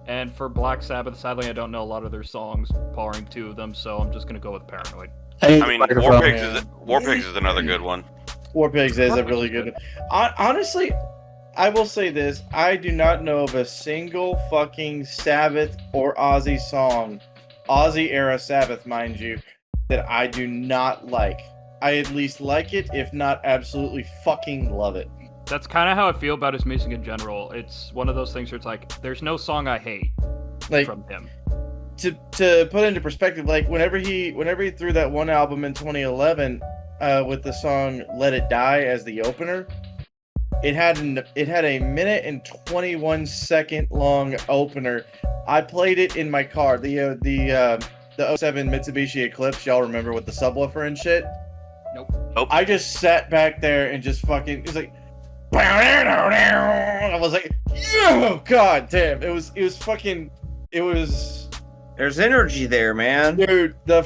And for Black Sabbath, sadly, I don't know a lot of their songs, barring 2 of them, so I'm just going to go with Paranoid. I mean, War Pigs is another good one. War Pigs is a really good one. Honestly, I will say this. I do not know of a single fucking Sabbath or Ozzy song, Ozzy era Sabbath, mind you, that I do not like. I at least like it, if not absolutely fucking love it. That's kind of how I feel about his music in general. It's one of those things where it's like, there's no song I hate from him. To put into perspective, like whenever he threw that one album in 2011 with the song "Let It Die" as the opener, it had a minute and 21 second long opener. I played it in my car. The 07 Mitsubishi Eclipse, y'all remember, with the subwoofer and shit? Nope. I just sat back there and just fucking, it was like, I was like, oh god damn, it was fucking, there's energy there, man. Dude, the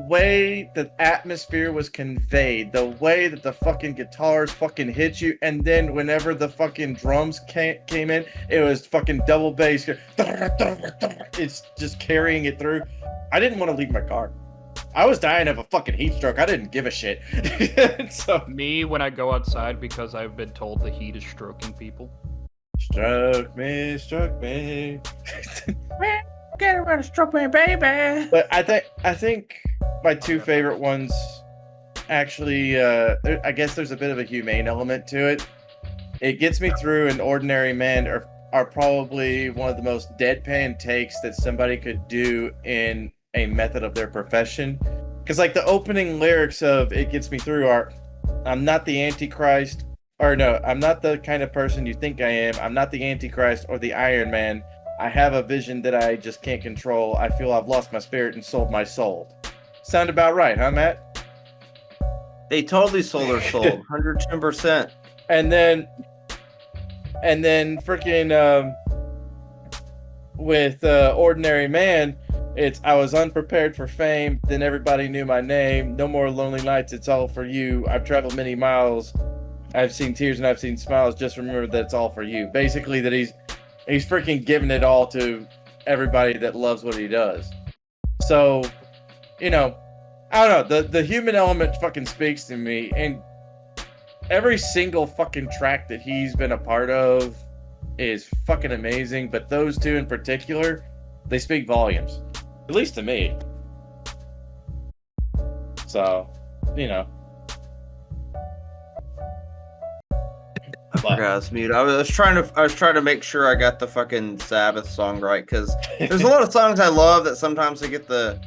way the atmosphere was conveyed, the way that the fucking guitars fucking hit you, and then whenever the fucking drums came in, it was fucking double bass. It's just carrying it through. I didn't want to leave my car. I was dying of a fucking heat stroke. I didn't give a shit. So me, when I go outside, because I've been told the heat is stroking people. Stroke me. Get around to stroke me, baby. But I think my 2 favorite ones, actually, I guess there's a bit of a humane element to it. It Gets Me Through and Ordinary Man are probably one of the most deadpan takes that somebody could do in a method of their profession. Because like the opening lyrics of It Gets Me Through are, I'm not the Antichrist, or no, I'm not the kind of person you think I am. I'm not the Antichrist or the Iron Man. I have a vision that I just can't control. I feel I've lost my spirit and sold my soul. Sound about right, huh, Matt? They totally sold their soul, 110%. And then freaking with Ordinary Man, it's I was unprepared for fame, then everybody knew my name. No more lonely nights, it's all for you. I've traveled many miles. I've seen tears and I've seen smiles. Just remember that it's all for you. Basically, that he's freaking giving it all to everybody that loves what he does. So, I don't know. The human element fucking speaks to me, and every single fucking track that he's been a part of is fucking amazing. But those 2 in particular, they speak volumes, at least to me. So, I forgot I was mute. I was trying to make sure I got the fucking Sabbath song right, because there's a lot of songs I love that sometimes I get the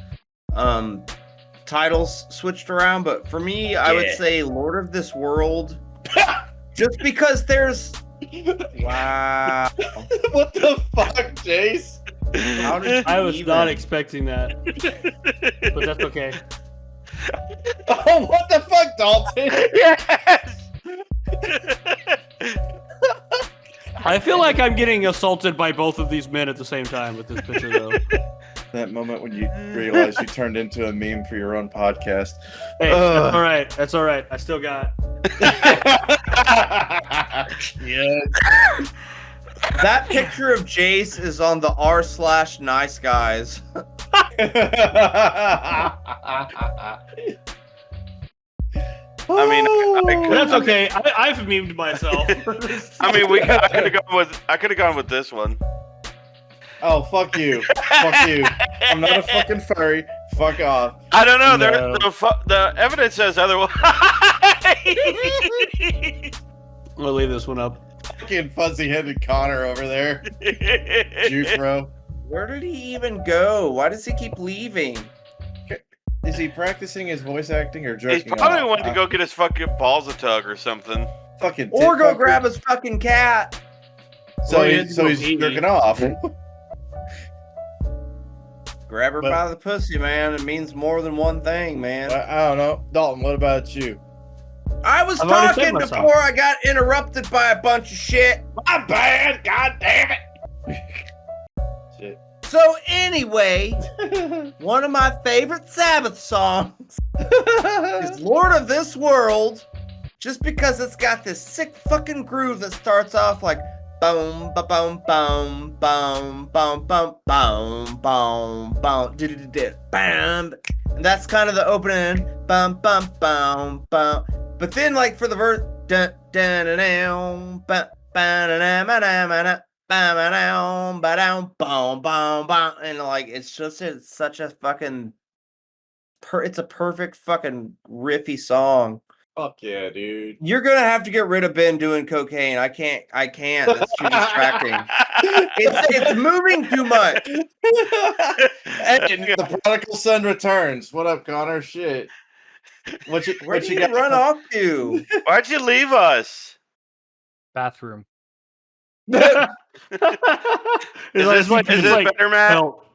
titles switched around, but for me, I would say Lord of This World, just because there's wow. What the fuck, Jace? I was not expecting that, but that's okay. Oh, what the fuck, Dalton? Yes. I feel like I'm getting assaulted by both of these men at the same time with this picture, though. That moment when you realize you turned into a meme for your own podcast. Hey, that's all right. That's all right. I still got. Yeah. That picture of Jace is on the r/nice guys. I mean, That's okay. I've memed myself. I mean, I could have gone with this one. Oh, fuck you. Fuck you. I'm not a fucking furry. Fuck off. I don't know. No. The evidence says otherwise. I'm gonna leave this one up. Fucking fuzzy-headed Connor over there. Juice bro. Where did he even go? Why does he keep leaving? Is he practicing his voice acting or He's jerking probably off? wanting to go get his fucking balls a tug or something. Fucking Or tit go fucker. grab his fucking cat. So, Or he he's jerking off. Grab her by the pussy, man. It means more than one thing, man. I don't know. Dalton, what about you? I was I've already said talking myself. before I got interrupted by a bunch of shit. My bad. God damn it. Shit. So anyway, one of my favorite Sabbath songs is Lord of This World, just because it's got this sick fucking groove that starts off like boom ba boom boom boom boom boom boom boom boom bam, and that's kind of the opening bum bum bum bum. But then like for the verse dun dun dun dun ba ba da da da and like it's such a fucking it's a perfect fucking riffy song. Fuck yeah, dude. You're gonna have to get rid of Ben doing cocaine. I can't. That's too distracting. It's moving too much. And the prodigal son returns. What up, Connor? Shit. What you got run off to? Why'd you leave us? Bathroom. Is this better, Matt? Help.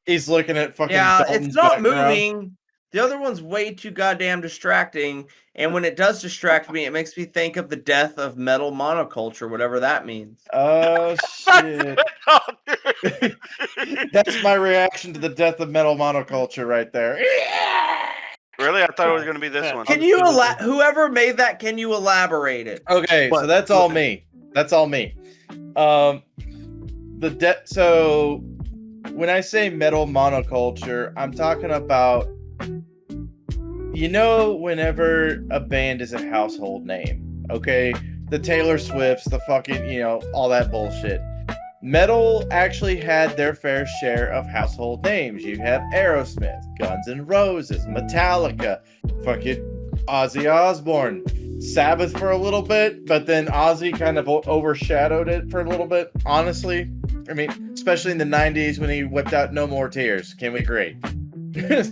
He's looking at fucking. Yeah, Dalton's it's not background. moving. The other one's way too goddamn distracting, and when it does distract me, it makes me think of the death of metal monoculture, whatever that means. Oh shit. That's my reaction to the death of metal monoculture right there. Really? I thought it was going to be this one. Can you whoever made that? Can you elaborate it? Okay, so that's all me. That's all me. So when I say metal monoculture, I'm talking about, you know, whenever a band is a household name, okay? The Taylor Swifts, the fucking, you know, all that bullshit. Metal actually had their fair share of household names. You have Aerosmith, Guns N' Roses, Metallica, fucking Ozzy Osbourne, Sabbath for a little bit, but then Ozzy kind of overshadowed it for a little bit. Honestly, I mean, especially in the 90s when he whipped out No More Tears. Can we agree?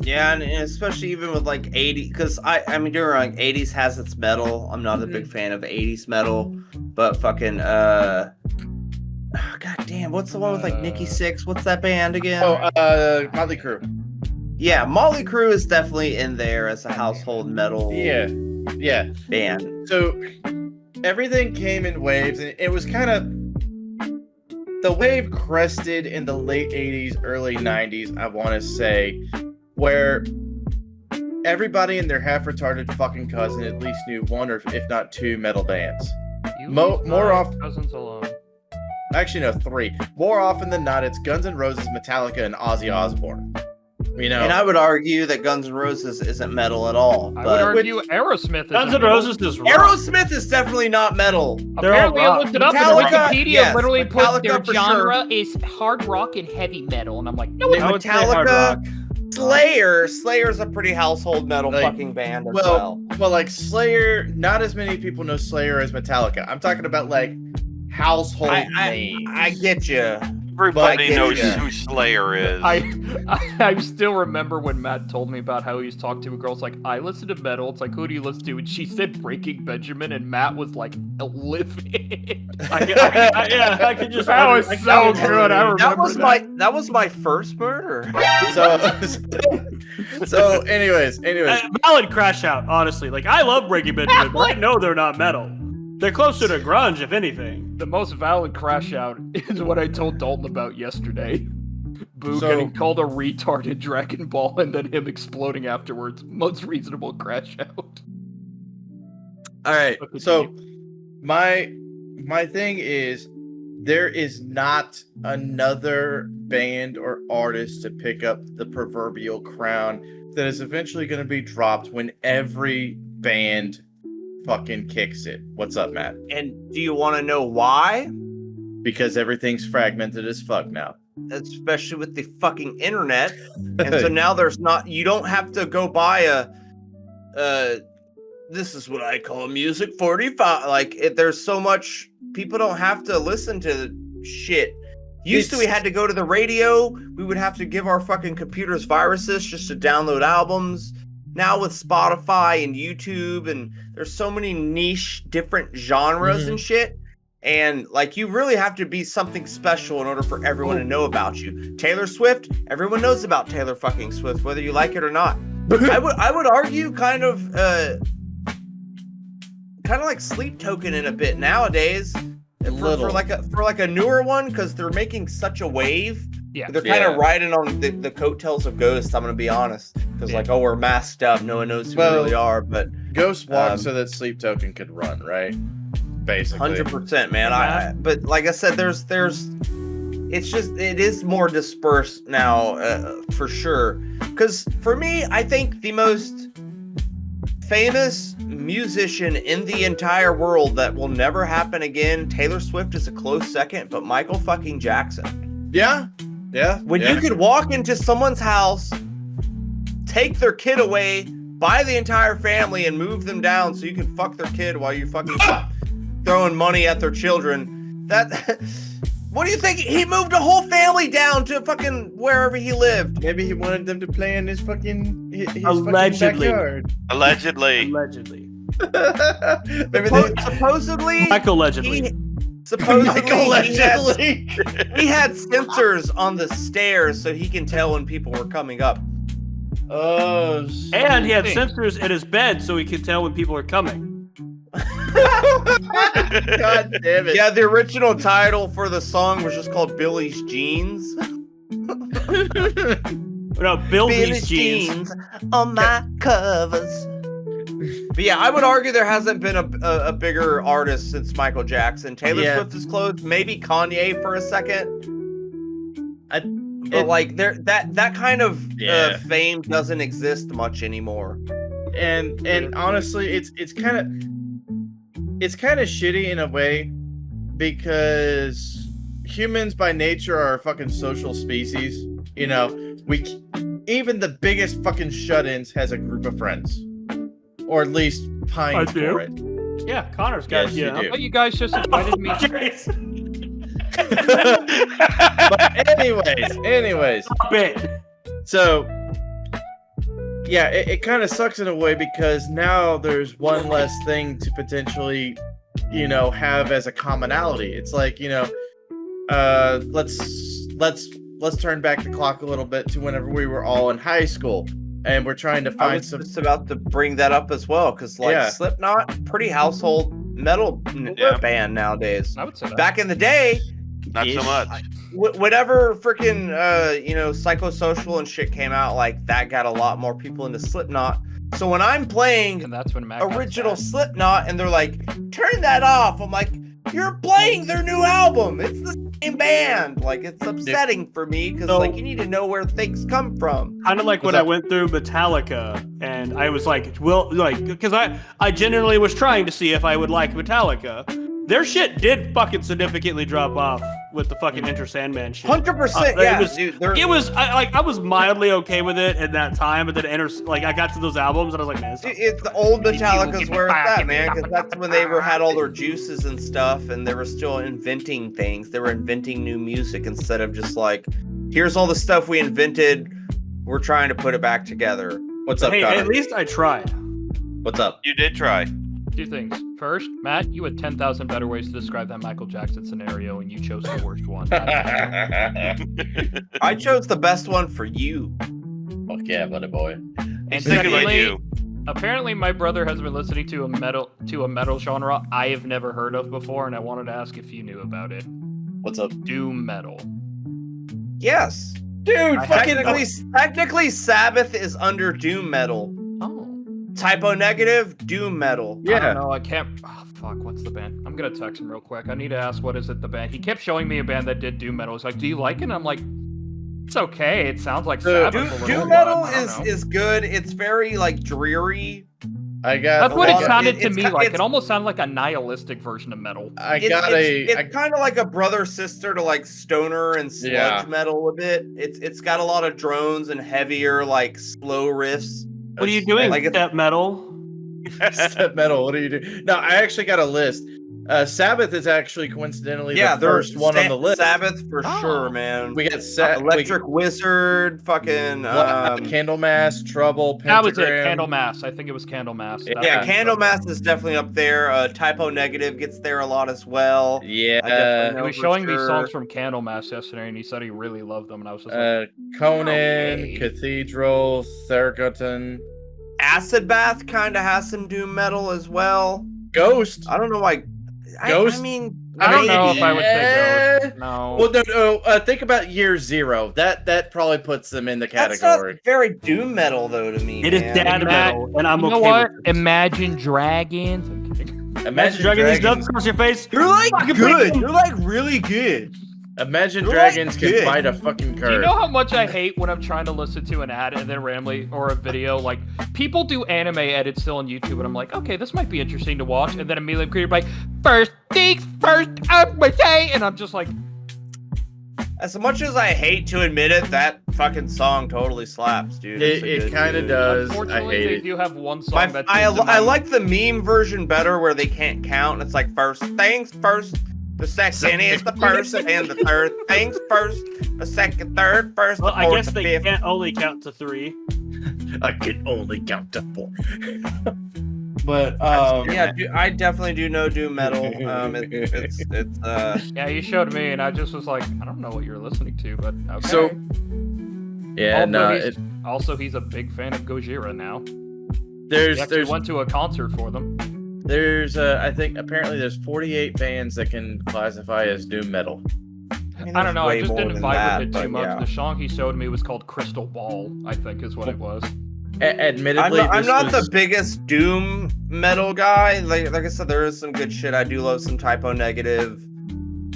Yeah, and especially even with like 80, because I mean, you're wrong. 80s has its metal. I'm not a big fan of 80s metal, but fucking god damn, what's the one with like Nikki Sixx? What's that band again? Motley Crue. Yeah, Motley Crue is definitely in there as a household metal. Yeah. Band. So everything came in waves, and it was kind of, the wave crested in the late 80s, early 90s, I want to say, where everybody and their half-retarded fucking cousin at least knew one or if not two metal bands. More often, Cousins alone. actually no, three. More often than not, it's Guns N' Roses, Metallica, and Ozzy Osbourne. You know, And I would argue that Guns N' Roses isn't metal at all. I But would argue Aerosmith is Guns N' metal. Roses is rock. Aerosmith is definitely not metal. They're all Apparently, I rock. looked it up, Metallica, and Wikipedia yes, literally put Metallica their for genre sure. is hard rock and heavy metal, and I'm like, no, I would say hard rock. Slayer's a pretty household metal Like, fucking band as well. well, like Slayer, not as many people know Slayer as Metallica. I'm talking about like household names. I get you. Everybody knows who Slayer is. I still remember when Matt told me about how he was talking to a girl. It's like, I listen to metal. It's like, who do you listen to? And she said Breaking Benjamin, and Matt was like, livid. I could just. That was so good. I remember that was my first murder. So anyways. Valid crash out, honestly. Like, I love Breaking Benjamin, but I know they're not metal. They're closer to grunge, if anything. The most valid crash out is what I told Dalton about yesterday. Boo getting called a retard in Dragon Ball and then him exploding afterwards. Most reasonable crash out. All right. So my thing is, there is not another band or artist to pick up the proverbial crown that is eventually going to be dropped when every band fucking kicks it. What's up, Matt? And do you want to know why? Because everything's fragmented as fuck now. Especially with the fucking internet. And so now you don't have to go buy this is what I call music 45. Like, there's so much, people don't have to listen to shit. We had to go to the radio. We would have to give our fucking computers viruses just to download albums. Now with Spotify and YouTube, and there's so many niche different genres and shit. And like, you really have to be something special in order for everyone to know about you. Taylor Swift, everyone knows about Taylor fucking Swift, whether you like it or not. I would argue kind of like Sleep Token in a bit nowadays. For like a newer one, because they're making such a wave. Yeah, they're kind of riding on the coattails of Ghost. I'm gonna be honest, because like, we're masked up, no one knows who we really are. But Ghost walked so that Sleep Token could run, right? Basically, 100%, man. But like I said, it is more dispersed now, for sure. Because for me, I think the most famous musician in the entire world that will never happen again, Taylor Swift is a close second, but Michael fucking Jackson. Yeah. When you could walk into someone's house, take their kid away, buy the entire family, and move them down so you can fuck their kid while you fucking throwing money at their children. What do you think? He moved a whole family down to fucking wherever he lived. Maybe he wanted them to play in his fucking allegedly. Backyard. Allegedly. Supposedly. Michael allegedly. Supposedly he had sensors on the stairs so he can tell when people were coming up. Oh, and he had sensors in his bed so he could tell when people are coming. God damn it. Yeah, the original title for the song was just called Billy's Jeans. No, Billy's Jeans on my covers. But yeah, I would argue there hasn't been a bigger artist since Michael Jackson. Taylor Swift is close. Maybe Kanye for a second. But like, that kind of fame doesn't exist much anymore. And honestly, it's kind of shitty in a way, because humans by nature are a fucking social species. You know, even the biggest fucking shut-ins has a group of friends, or at least pines for it. Yeah, Connor's got you. I thought you guys just invited me. But anyways. So, yeah, it kind of sucks in a way, because now there's one less thing to potentially, have as a commonality. It's like, let's turn back the clock a little bit to whenever we were all in high school, and we're trying to find some. I was just about to bring that up as well, because Slipknot, pretty household metal band nowadays. I would say that. Back in the day, not so much. Whatever freaking Psychosocial and shit came out, like, that got a lot more people into Slipknot. So when I'm playing and that's when original Slipknot and they're like, turn that off, I'm like, you're playing their new album. It's the same band. Like, it's upsetting for me, because like, you need to know where things come from. Kind of like when I went through Metallica, and I was like, because I genuinely was trying to see if I would like Metallica. Their shit did fucking significantly drop off with the fucking Enter Sandman shit. 100%, yeah, it was I was mildly okay with it at that time, but then I got to those albums and I was like, man, it's the old Metallica's where it's at, man, because that's when they had all their juices and stuff, and they were still inventing things. They were inventing new music instead of just like, here's all the stuff we invented. We're trying to put it back together. What's up, hey, Connor? at least I tried. What's up? You did try. Two things. First, Matt, you had 10,000 better ways to describe that Michael Jackson scenario, and you chose the worst one. I chose the best one for you. Fuck yeah, buddy boy. And Secondly, apparently my brother has been listening to a metal genre I have never heard of before, and I wanted to ask if you knew about it. What's up? Doom metal. Yes. Dude, technically Sabbath is under doom metal. Oh. Typo negative, doom metal. I don't know, I can't... Oh, fuck, what's the band? I'm gonna text him real quick. I need to ask what is it the band. He kept showing me a band that did doom metal. He's like, do you like it? And I'm like, it's okay. It sounds like Sabbath. Doom metal is good. It's very, like, dreary. That's what it sounded to me like. It almost sounded like a nihilistic version of metal. It's kind of like a brother sister to like stoner and sludge metal a bit. It's got a lot of drones and heavier like slow riffs. What are you doing? Like step metal? Step metal. What do you do? No, I actually got a list. Sabbath is actually coincidentally the first one on the list. Sabbath for sure, man. We got Electric Wizard, fucking Candlemass, Trouble, Pentagram. That was it. Candlemass. I think it was Candlemass. Yeah, Candlemass is definitely up there. Typo Negative gets there a lot as well. Yeah, he was showing me songs from Candlemass yesterday, and he said he really loved them, and I was just like, Conan, Cathedral, Thergoton. Acid Bath kind of has some doom metal as well. Ghost. I don't know why. Ghost. I mean, I don't know if I would say Ghost. No. Well, no. Think about Year Zero. That probably puts them in the category. That's not very doom metal, though, to me. It is dad metal, and I'm okay. You know what? With it. Imagine Dragons. I'm kidding. Imagine Dragons. Nuts across your face. You're like good. You're like really good. Imagine Dragons can fight a fucking curve. Do you know how much I hate when I'm trying to listen to an ad and then randomly, or a video, like, people do anime edits still on YouTube, and I'm like, okay, this might be interesting to watch, and then immediately I'm created like, first things first, I'm gonna say, and I'm just like... As much as I hate to admit it, that fucking song totally slaps, dude. It kind of does. Unfortunately, I hate they do have one song that... I like the meme version better where they can't count, and it's like, first things first. The second is the first, and the third things first. The second, third, first. Well, the fourth, I guess they fifth. can't only count to 3. I can only count to 4. But yeah, I definitely do know doom metal. It's yeah, you showed me, and I just was like, I don't know what you're listening to, but okay. So yeah, also, he's a big fan of Gojira now. There's went to a concert for them. There's I think apparently there's 48 bands that can classify as doom metal. I don't know. I just didn't vibe with it too much. Yeah. The song he showed me was called Crystal Ball, I think is what it was. Admittedly, I'm not the biggest doom metal guy. Like I said, there is some good shit. I do love some Typo Negative.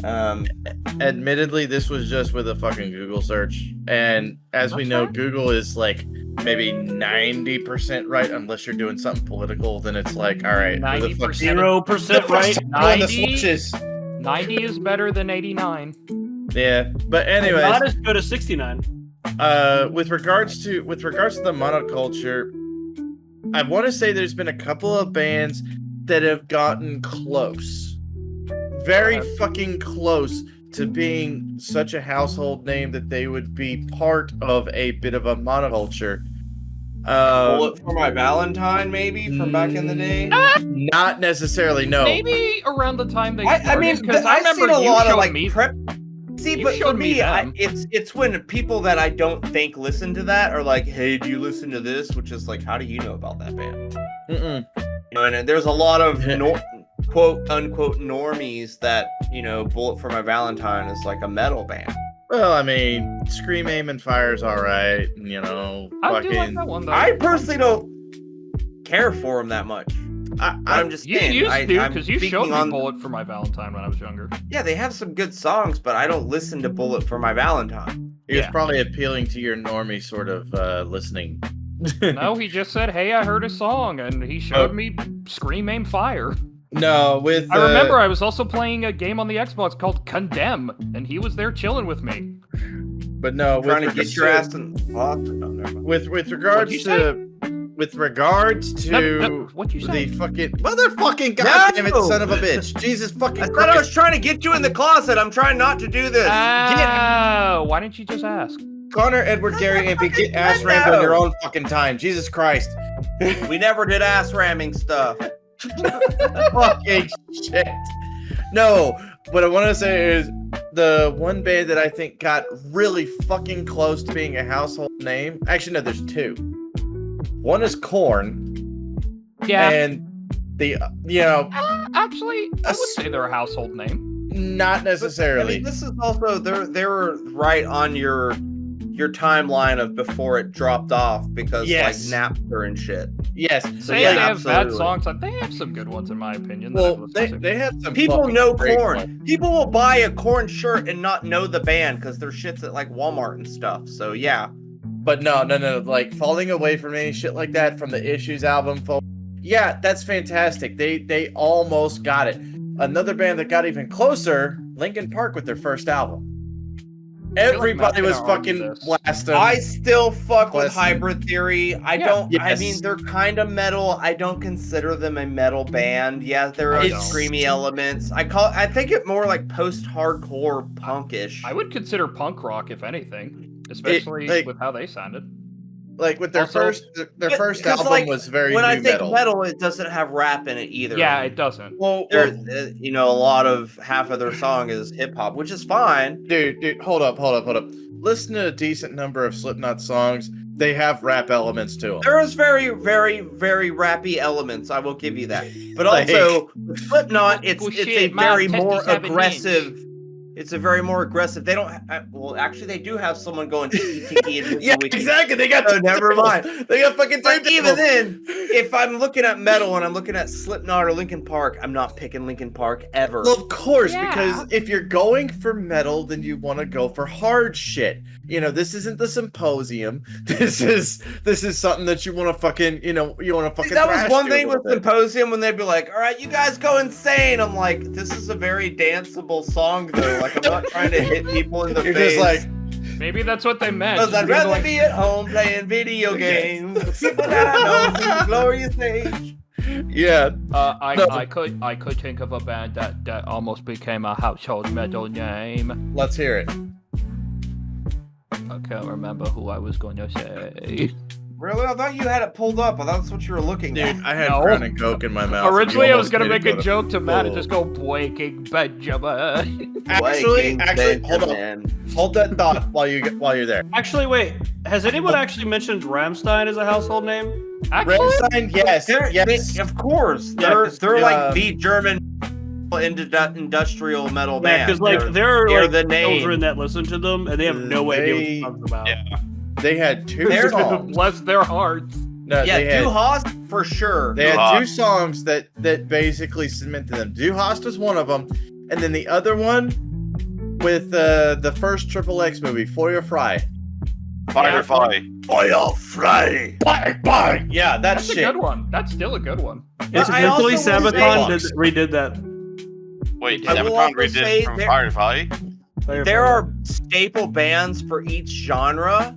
Admittedly, this was just with a fucking Google search, and as we know, Google is like maybe 90% right, unless you're doing something political. Then it's like, all right, 0% right. 90 is better than 89. Yeah, but anyways, not as good as 69. With regards to the monoculture, I want to say there's been a couple of bands that have gotten close, very fucking close to being such a household name that they would be part of a bit of a monoculture. Bullet for My Valentine, maybe from back in the day. Not necessarily, no. Maybe around the time they. I mean, because I've seen a lot of like prep. See, You but for showed me me, them. it's when people that I don't think listen to that are like, "Hey, do you listen to this?" Which is like, how do you know about that band? Mm-mm. You know, and there's a lot of quote unquote normies that Bullet for My Valentine is like a metal band. Well, I mean, Scream, Aim, and Fire's all right. I do like that one though. I personally don't care for them that much. I'm just You saying. used to, because you showed me on... Bullet for My Valentine when I was younger. Yeah, they have some good songs, but I don't listen to Bullet for My Valentine. He was probably appealing to your normie sort of listening. No, he just said, "Hey, I heard a song," and he showed me Scream, Aim, Fire. No, with I remember I was also playing a game on the Xbox called Condemn, and he was there chilling with me. But no, Trying to get your ass in. With regards to what'd you say? the fucking motherfucking goddamn it, son of a bitch, Jesus fucking I Christ! thought I was trying to get you in the closet. I'm trying not to do this. Oh, why didn't you just ask? Connor, Edward, Gary, and get ass rammed on your own fucking time. Jesus Christ! We never did ass ramming stuff. Fucking shit. No, what I want to say is the one band that I think got really fucking close to being a household name. Actually, no, there's two. One is Korn. Yeah. And the Actually, I would say they're a household name. not necessarily. I mean, this is also they're right on your timeline of before it dropped off because Yes. like Napster and shit. Yes. Say yeah, they have bad absolutely. songs, they have some good ones in my opinion. that Well, I've listened to. they have some People fucking know great Korn. ones. People will buy a Korn shirt and not know the band because their shit's at like Walmart and stuff. So yeah. But no, like Falling Away From Me, shit like that from the Issues album. Yeah, that's fantastic. They almost got it. Another band that got even closer, Linkin Park with their first album. Everybody was fucking blasting. I still fuck with Bless them. Hybrid Theory. I Yeah. don't. I Yes. mean, they're kind of metal. I don't consider them a metal band. Yeah, there are It's- screamy elements. I think it more like post-hardcore punkish. I would consider punk rock if anything, especially like- with how they sounded. Like with their Also- first But- first 'cause, album like, was very when I new think metal. metal, it doesn't have rap in it either. Yeah, it doesn't. Well, There, a lot of half of their song is hip hop, which is fine. dude, hold up. Listen to a decent number of Slipknot songs. They have rap elements to them. There is very, very, very rappy elements. I will give you that. But Like- also, with Slipknot, it's Oh, a shit, Mom, very testy more 7 aggressive. It's a very more aggressive. They don't. Well, actually, they do have someone going tiki and Yeah, exactly. They got. Oh, never mind. They got fucking. But even turntables. then, if I'm looking at metal and I'm looking at Slipknot or Linkin Park, I'm not picking Linkin Park ever. Well, of course, Yeah. because if you're going for metal, then you want to go for hard shit. You know, this isn't the Symposium. This is something that you want to fucking, you want to fucking. That was thrash one to a thing little with bit. Symposium when they'd be like, "All right, you guys go insane." I'm like, "This is a very danceable song, though. Like, I'm not trying to hit people in the You're face." just like, Maybe that's what they meant. Because I'd You're rather like, be at home playing video games. The people that I know from the glorious age. yeah. No. I could think of a band that almost became a household metal name. Let's hear it. I can't remember who I was going to say. Really? I thought you had it pulled up. I thought that's what you were looking Dude, at. I had No. Crown and Coke in my mouth. and Originally, you I was almost gonna made make it a go joke to Matt and oh. just go Breaking Benjamin. Actually, Waking hold on. Benjamin. Hold that thought while you're there. Actually, wait. Has anyone actually mentioned Rammstein as a household name? Actually, Rammstein, yes, yes. Of course. Yeah, They're 'cause, like the German industrial metal Yeah, band. because like They're there are the like name. children that listen to them and they have no idea what you're talking about. Yeah. They had two They're- songs. bless their hearts. No, Yeah, they had, Du Hast for sure. they had Du two Hast. songs that basically cemented them. Du Hast was one of them, and then the other one with the first Triple X movie, Feuer Frei. Fire Fly. Feuer Frei. Bye. Yeah, That's shit. a good one. That's still a good one. It's I also eventually will Sabaton say- redid that. Wait, I will Sabaton also redid say from there- Firefly? There are staple bands for each genre.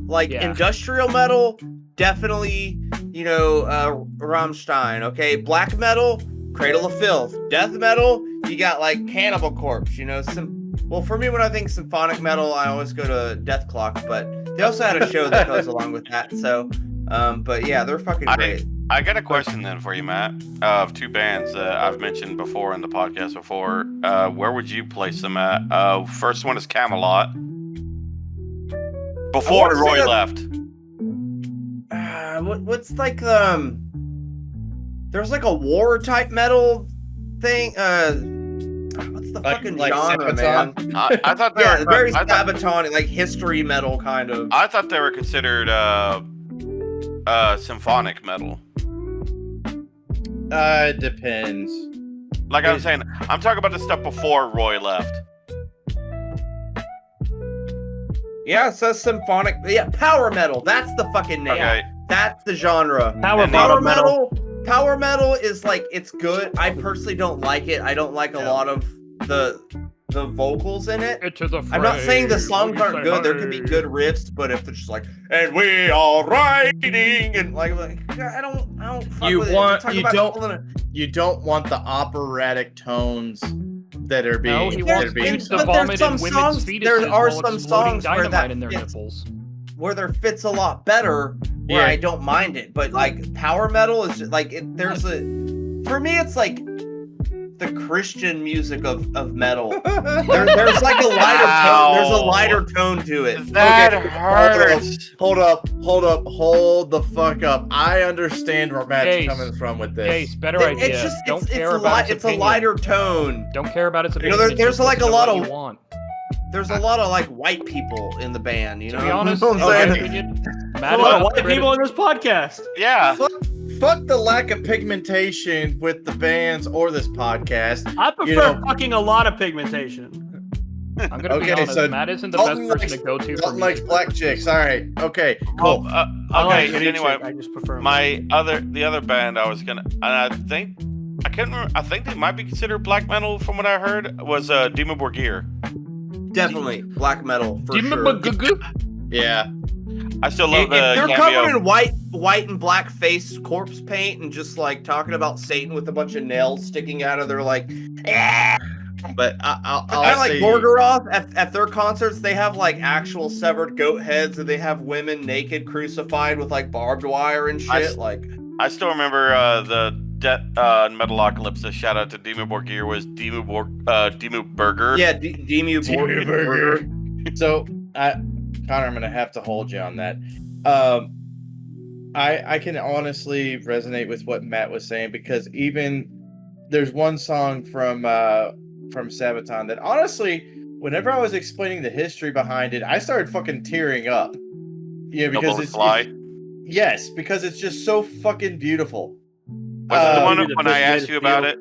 Like Yeah. industrial metal, definitely, Rammstein, okay? Black metal, Cradle of Filth. Death metal, you got like Cannibal Corpse, well, for me, when I think symphonic metal, I always go to Death Clock, but they also had a show that goes along with that, so, but yeah, they're fucking great. I got a question then for you, Matt, of two bands that I've mentioned before in the podcast before. Where would you place them at? First one is Camelot. Before I wanna say Roy that- left. What's like, there's like a war type metal thing, what's the fucking genre, man? Sabaton? I thought they Yeah, were very I thought, Sabaton, like history metal kind of. I thought they were considered symphonic metal. It depends. Like I was saying, I'm talking about the stuff before Roy left. Yeah, it says symphonic. Yeah, power metal. That's the fucking name. Okay. That's the genre. Power And bottom Power metal. metal. power metal is like, it's good. I personally don't like it. I don't like a lot of the vocals in it. I'm not saying the songs aren't good. There could be good riffs, but if it's just like, and we are riding, and like I don't fuck with it. You don't want the operatic tones that are being. But there's some songs. There are some songs where that in their fits, nipples. where there fits a lot better. Where I don't mind it, but like power metal is just, like for me it's like the Christian music of metal. There's like a lighter tone. There's a lighter tone to it. That hurts. Hold the fuck up. I understand where Matt's coming from with this. Better idea. It's just it's a lighter tone. Don't care about its opinion. There's like a lot of want. There's a lot of like white people in the band, you know. To be honest, you know what I'm saying? A lot of white people in this podcast. Yeah. Fuck the lack of pigmentation with the bands or this podcast. I prefer fucking a lot of pigmentation. I'm gonna be honest. So Matt isn't the best person to go to. Dalton likes black chicks. All right. Okay. Cool. Okay. Anyway, I just prefer the other band I was gonna, and I think I couldn't remember. I think they might be considered black metal from what I heard. Was Dimmu Borgir. Definitely black metal for sure. Yeah. I still love the they're cameo. covered in white and black face corpse paint and just like talking about Satan with a bunch of nails sticking out of their like. But I'll like Gorgoroth at their concerts, they have like actual severed goat heads and they have women naked crucified with like barbed wire and shit. I still remember the Metalocalypse. Shout out to Dimmu Borgir was Dimmu Burger. Yeah, Dimmu Burger. So Connor, I'm gonna have to hold you on that. I can honestly resonate with what Matt was saying because even there's one song from Sabaton that honestly, whenever I was explaining the history behind it, I started fucking tearing up. Yeah, because yes, because it's just so fucking beautiful. Was it the one when I asked you about it?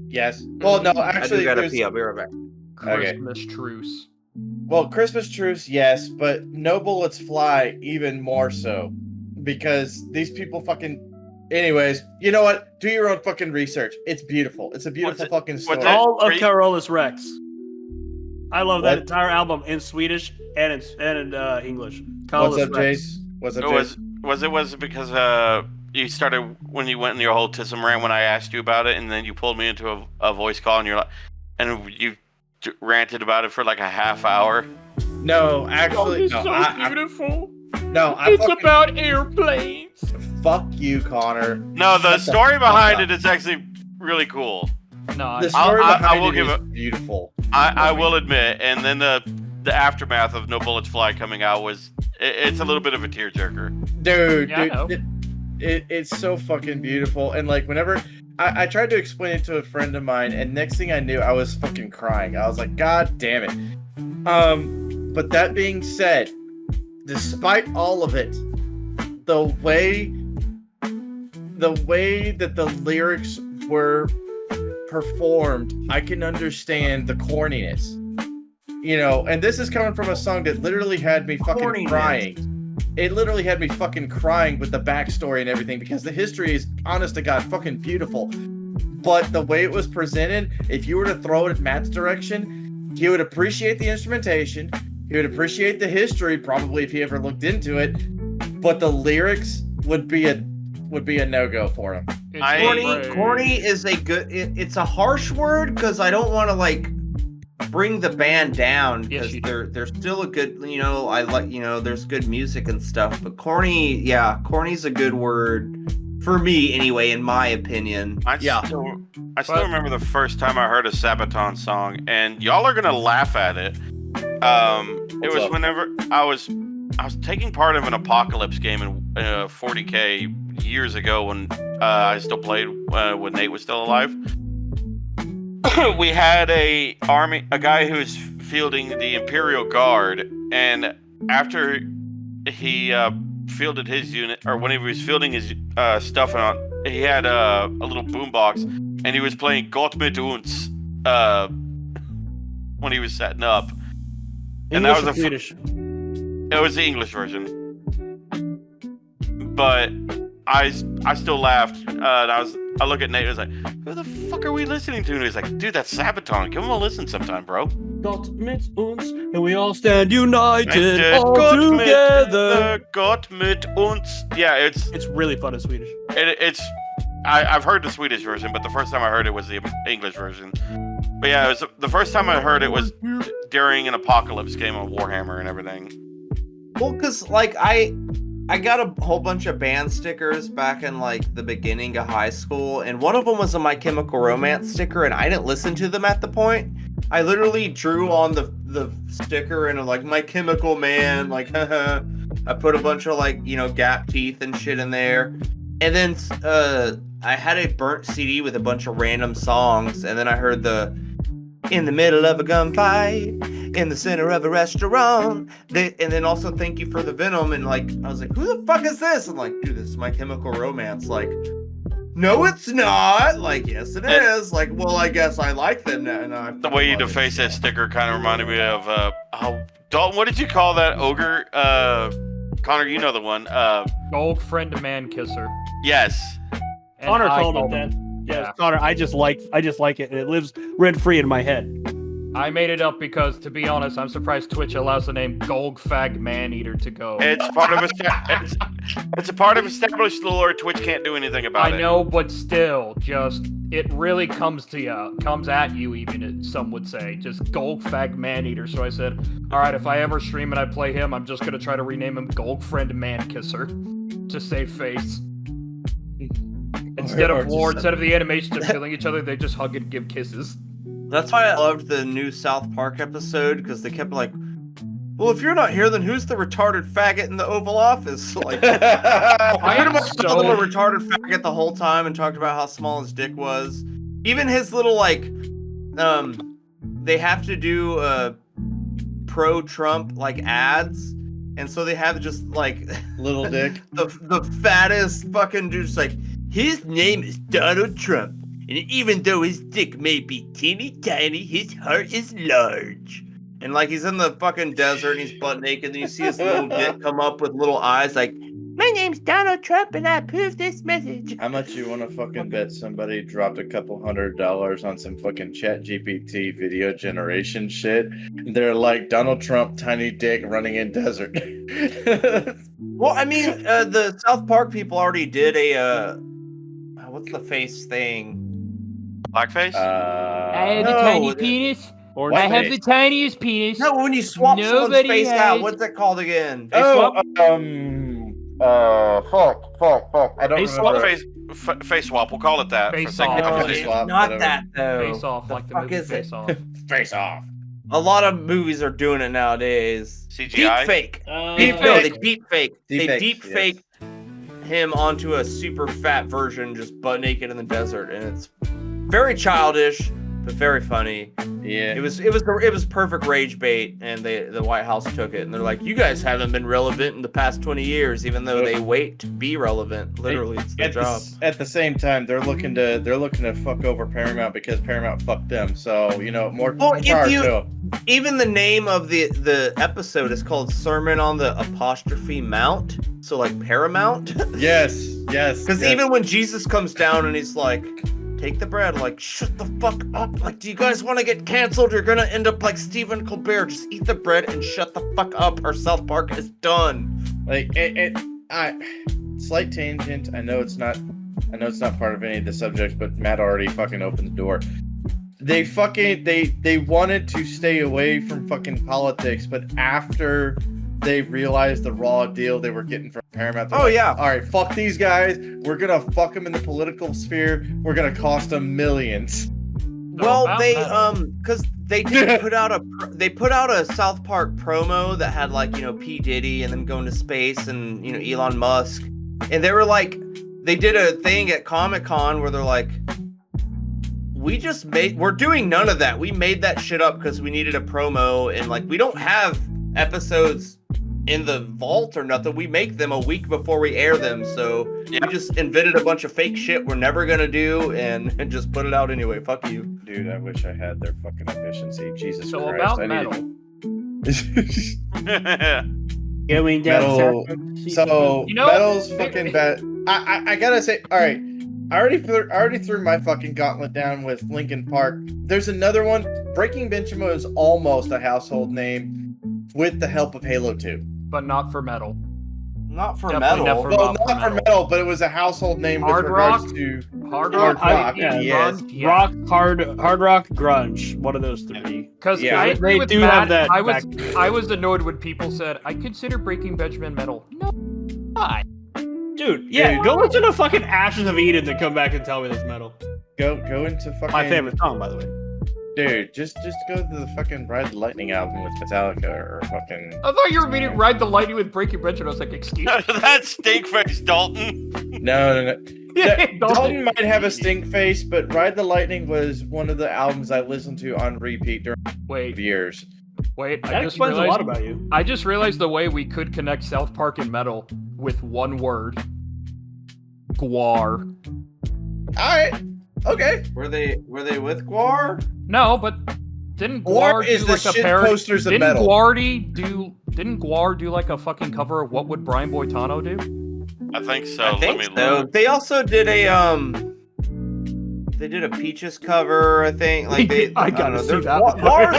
Yes. Well, no, actually, I do gotta pee. I'll be right back. Christmas truce. Well, Christmas truce, yes, but No Bullets Fly even more so because these people fucking. Anyways, you know what? Do your own fucking research. It's beautiful. It's a beautiful fucking story. All of Carolus Rex. I love that entire album in Swedish and in English. What's up, Jace? What's up, Jace? Was it because you started when you went in your whole autism rant when I asked you about it, and then you pulled me into a voice call, and you ranted about it for like a half hour? No, actually, it's so beautiful. It's about airplanes. Fuck you, Connor. No, the story behind it is actually really cool. No, the story behind it is beautiful. I will admit, and then the aftermath of No Bullets Fly coming out it's a little bit of a tearjerker. Dude, it's so fucking beautiful. And like whenever I tried to explain it to a friend of mine, and next thing I knew, I was fucking crying. I was like, God damn it. But that being said, despite all of it, the way that the lyrics were performed, I can understand the corniness. You know, and this is coming from a song that literally had me fucking crying. It literally had me fucking crying with the backstory and everything because the history is, honest to God, fucking beautiful. But the way it was presented, if you were to throw it at Matt's direction, he would appreciate the instrumentation. He would appreciate the history, probably if he ever looked into it. But the lyrics would be a no-go for him. Corny is a good. It's a harsh word because I don't want to like bring the band down because they're still a good. You know, I like there's good music and stuff. But corny's a good word for me anyway, in my opinion. I still remember the first time I heard a Sabaton song, and y'all are gonna laugh at it. It was whenever I was taking part of an Apocalypse game in 40K years ago when I still played when Nate was still alive. We had a guy who was fielding the Imperial Guard, and after he fielded his unit, or when he was fielding his stuff on, he had a little boombox, and he was playing Gott mit uns when he was setting up. And English that was Swedish. It was the English version. But I still laughed. And I look at Nate. I was like, "Who the fuck are we listening to?" And he's like, "Dude, that's Sabaton. Give him a listen sometime, bro." Gott mit uns, and we all stand united, all together. Gott mit uns. Yeah, It's really fun in Swedish. I've heard the Swedish version, but the first time I heard it was the English version. But yeah, the first time I heard it was during an Apocalypse game of Warhammer and everything. Well, because, like, I got a whole bunch of band stickers back in, like, the beginning of high school, and one of them was a My Chemical Romance sticker, and I didn't listen to them at the point. I literally drew on the sticker and, like, My Chemical Man, like, I put a bunch of, like, you know, gap teeth and shit in there. And then I had a burnt CD with a bunch of random songs, and then I heard in the middle of a gunfight, in the center of a restaurant, and then also Thank You for the Venom, and like I was like, who the fuck is this? I'm like, dude, this is My Chemical Romance. Like, no, it's not. Like, yes, it is. Like, well, I guess I like them now. And the way you deface that sticker kind of reminded me of Dalton. What did you call that ogre? Connor, you know the one. Gold friend man kisser. Yes. And Connor I called it that. Yeah, Connor, I just like it, and it lives rent free in my head. I made it up because, to be honest, I'm surprised Twitch allows the name Golgfag Maneater to go. It's part of it's a part of established lore. Twitch can't do anything about it. I know, but still, just it really comes at you. Even some would say, just Golgfag Maneater. So I said, all right, if I ever stream and I play him, I'm just gonna try to rename him Golgfriend Mankisser to save face. Instead of war, instead of the animations of killing each other, they just hug and give kisses. That's why I loved the new South Park episode, because they kept like, well, if you're not here, then who's the retarded faggot in the Oval Office? Like, I pretty much called him a retarded faggot the whole time and talked about how small his dick was. Even his little, like, they have to do pro-Trump, like, ads. And so they have just, like, little dick. the fattest fucking dude, just like, his name is Donald Trump. And even though his dick may be teeny tiny, his heart is large. And like he's in the fucking desert and he's butt naked, and you see his little dick come up with little eyes like, my name's Donald Trump and I approve this message. How much you want to fucking bet somebody dropped a couple $100 on some fucking ChatGPT video generation shit? They're like, Donald Trump, tiny dick running in desert. Well, I mean, the South Park people already did a, what's the face thing? Blackface? I have the tiny penis. Or I have the tiniest penis. No, when you swap someone's face out, what's that called again? Fuck. I don't remember. Face swap. We'll call it that. Face for off. Face swap, Not whatever. that though. Face off, like the fuck movie is Face it? Off. Face off. A lot of movies are doing it nowadays. CGI? Deep fake. Deep They fake. deep fake. They Deep deep fake, fake him onto a super fat version, just butt naked in the desert, and it's very childish but very funny. Yeah. It was perfect rage bait, and the White House took it, and they're like, you guys haven't been relevant in the past 20 years, even though they wait to be relevant. Literally, it's their job. At the same time, they're looking to fuck over Paramount because Paramount fucked them. So more. Well, power to them. Even the name of the episode is called Sermon on the Apostrophe Mount, so like Paramount. Yes. Because even when Jesus comes down and he's like, take the bread, like, shut the fuck up. Like, do you guys want to get canceled? You're gonna end up like Stephen Colbert. Just eat the bread and shut the fuck up, or South Park is done. Like slight tangent. I know it's not part of any of the subjects, but Matt already fucking opened the door. They wanted to stay away from fucking politics, but after they realized the raw deal they were getting from Paramount, Oh, yeah. All right, fuck these guys. We're gonna fuck them in the political sphere. We're gonna cost them millions. Well, they because they did put out a South Park promo that had like P Diddy and them going to space and Elon Musk, and they were like, they did a thing at Comic-Con where they're like, we're doing none of that. We made that shit up because we needed a promo, and like we don't have episodes in the vault or nothing. We make them a week before we air them, so we just invented a bunch of fake shit we're never gonna do and just put it out anyway. Fuck you. Dude, I wish I had their fucking efficiency. Jesus So Christ. about I metal. Going down. Metal. So You know- Metal's fucking bad. I gotta say, all right. I already threw my fucking gauntlet down with Linkin Park. There's another one. Breaking Benjamin is almost a household name with the help of Halo 2. But not for metal. Not for Definitely metal. not Well, not for metal, but it was a household name Hard with regards rock? to Hard hard rock, rock. yeah, Yes. Yeah. Rock, hard rock, grunge. One of those three. Because Yeah. I agree They with do Matt. have that I was annoyed when people said, I consider Breaking Benjamin metal. No, why? Dude, yeah, go listen to fucking Ashes of Eden and come back and tell me that's metal. Go into fucking My favorite song, by the way. Dude, just go to the fucking Ride the Lightning album with Metallica or fucking. I thought you were meaning Ride the Lightning with Breaking Benjamin. I was like, excuse me? That's Steakface Dalton. No. Yeah, Dalton might have a stink face, but Ride the Lightning was one of the albums I listened to on repeat during Wait, years. I That just explains a realized. lot about you. I just realized the way we could connect South Park and metal with one word. Guar. Alright. Okay. Were they with Guar? No, but didn't Guar Guar is do the like a shit parody? posters of Didn't metal. Didn't Guar do like a fucking cover of What Would Brian Boitano Do? I think so. I think Let me so. look. They also did they did a Peaches cover, I think. Like they, I don't gotta know. see They're- that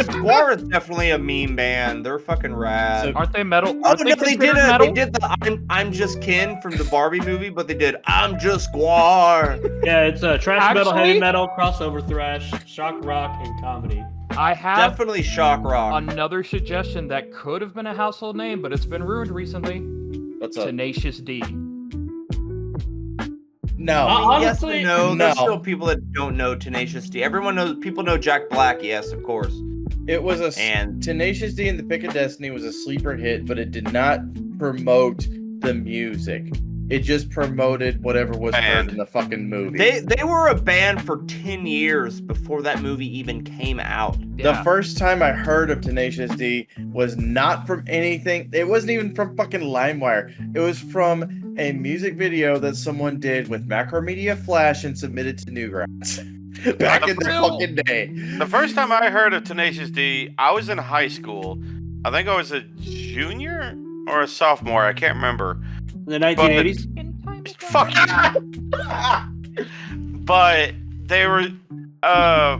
Guar is definitely a meme band. They're fucking rad. So- Aren't they metal? Oh Aren't no, they did considered metal? they did the I'm Just Ken from the Barbie movie, but they did I'm Just Guar. Yeah, it's trash metal, Actually- heavy metal, crossover thrash, shock rock, and comedy. I have Definitely shock rock. another suggestion that could have been a household name, but it's been ruined recently. What's up? Tenacious D. No. Yes Honestly, and no. There's no. still people that don't know Tenacious D. Everyone knows. People know Jack Black. Yes, of course. It was a And Tenacious D and the Pick of Destiny was a sleeper hit, but it did not promote the music. It just promoted whatever was heard in the fucking movie. they were a band for 10 years before that movie even came out. The first time I heard of Tenacious D was not from anything. It wasn't even from fucking LimeWire. It was from a music video that someone did with Macromedia Flash and submitted to Newgrounds back in the fucking day. The first time I heard of Tenacious D, I was in high school. I think I was a junior or a sophomore. I can't remember. In the 1980s? Fuck you. But they were. I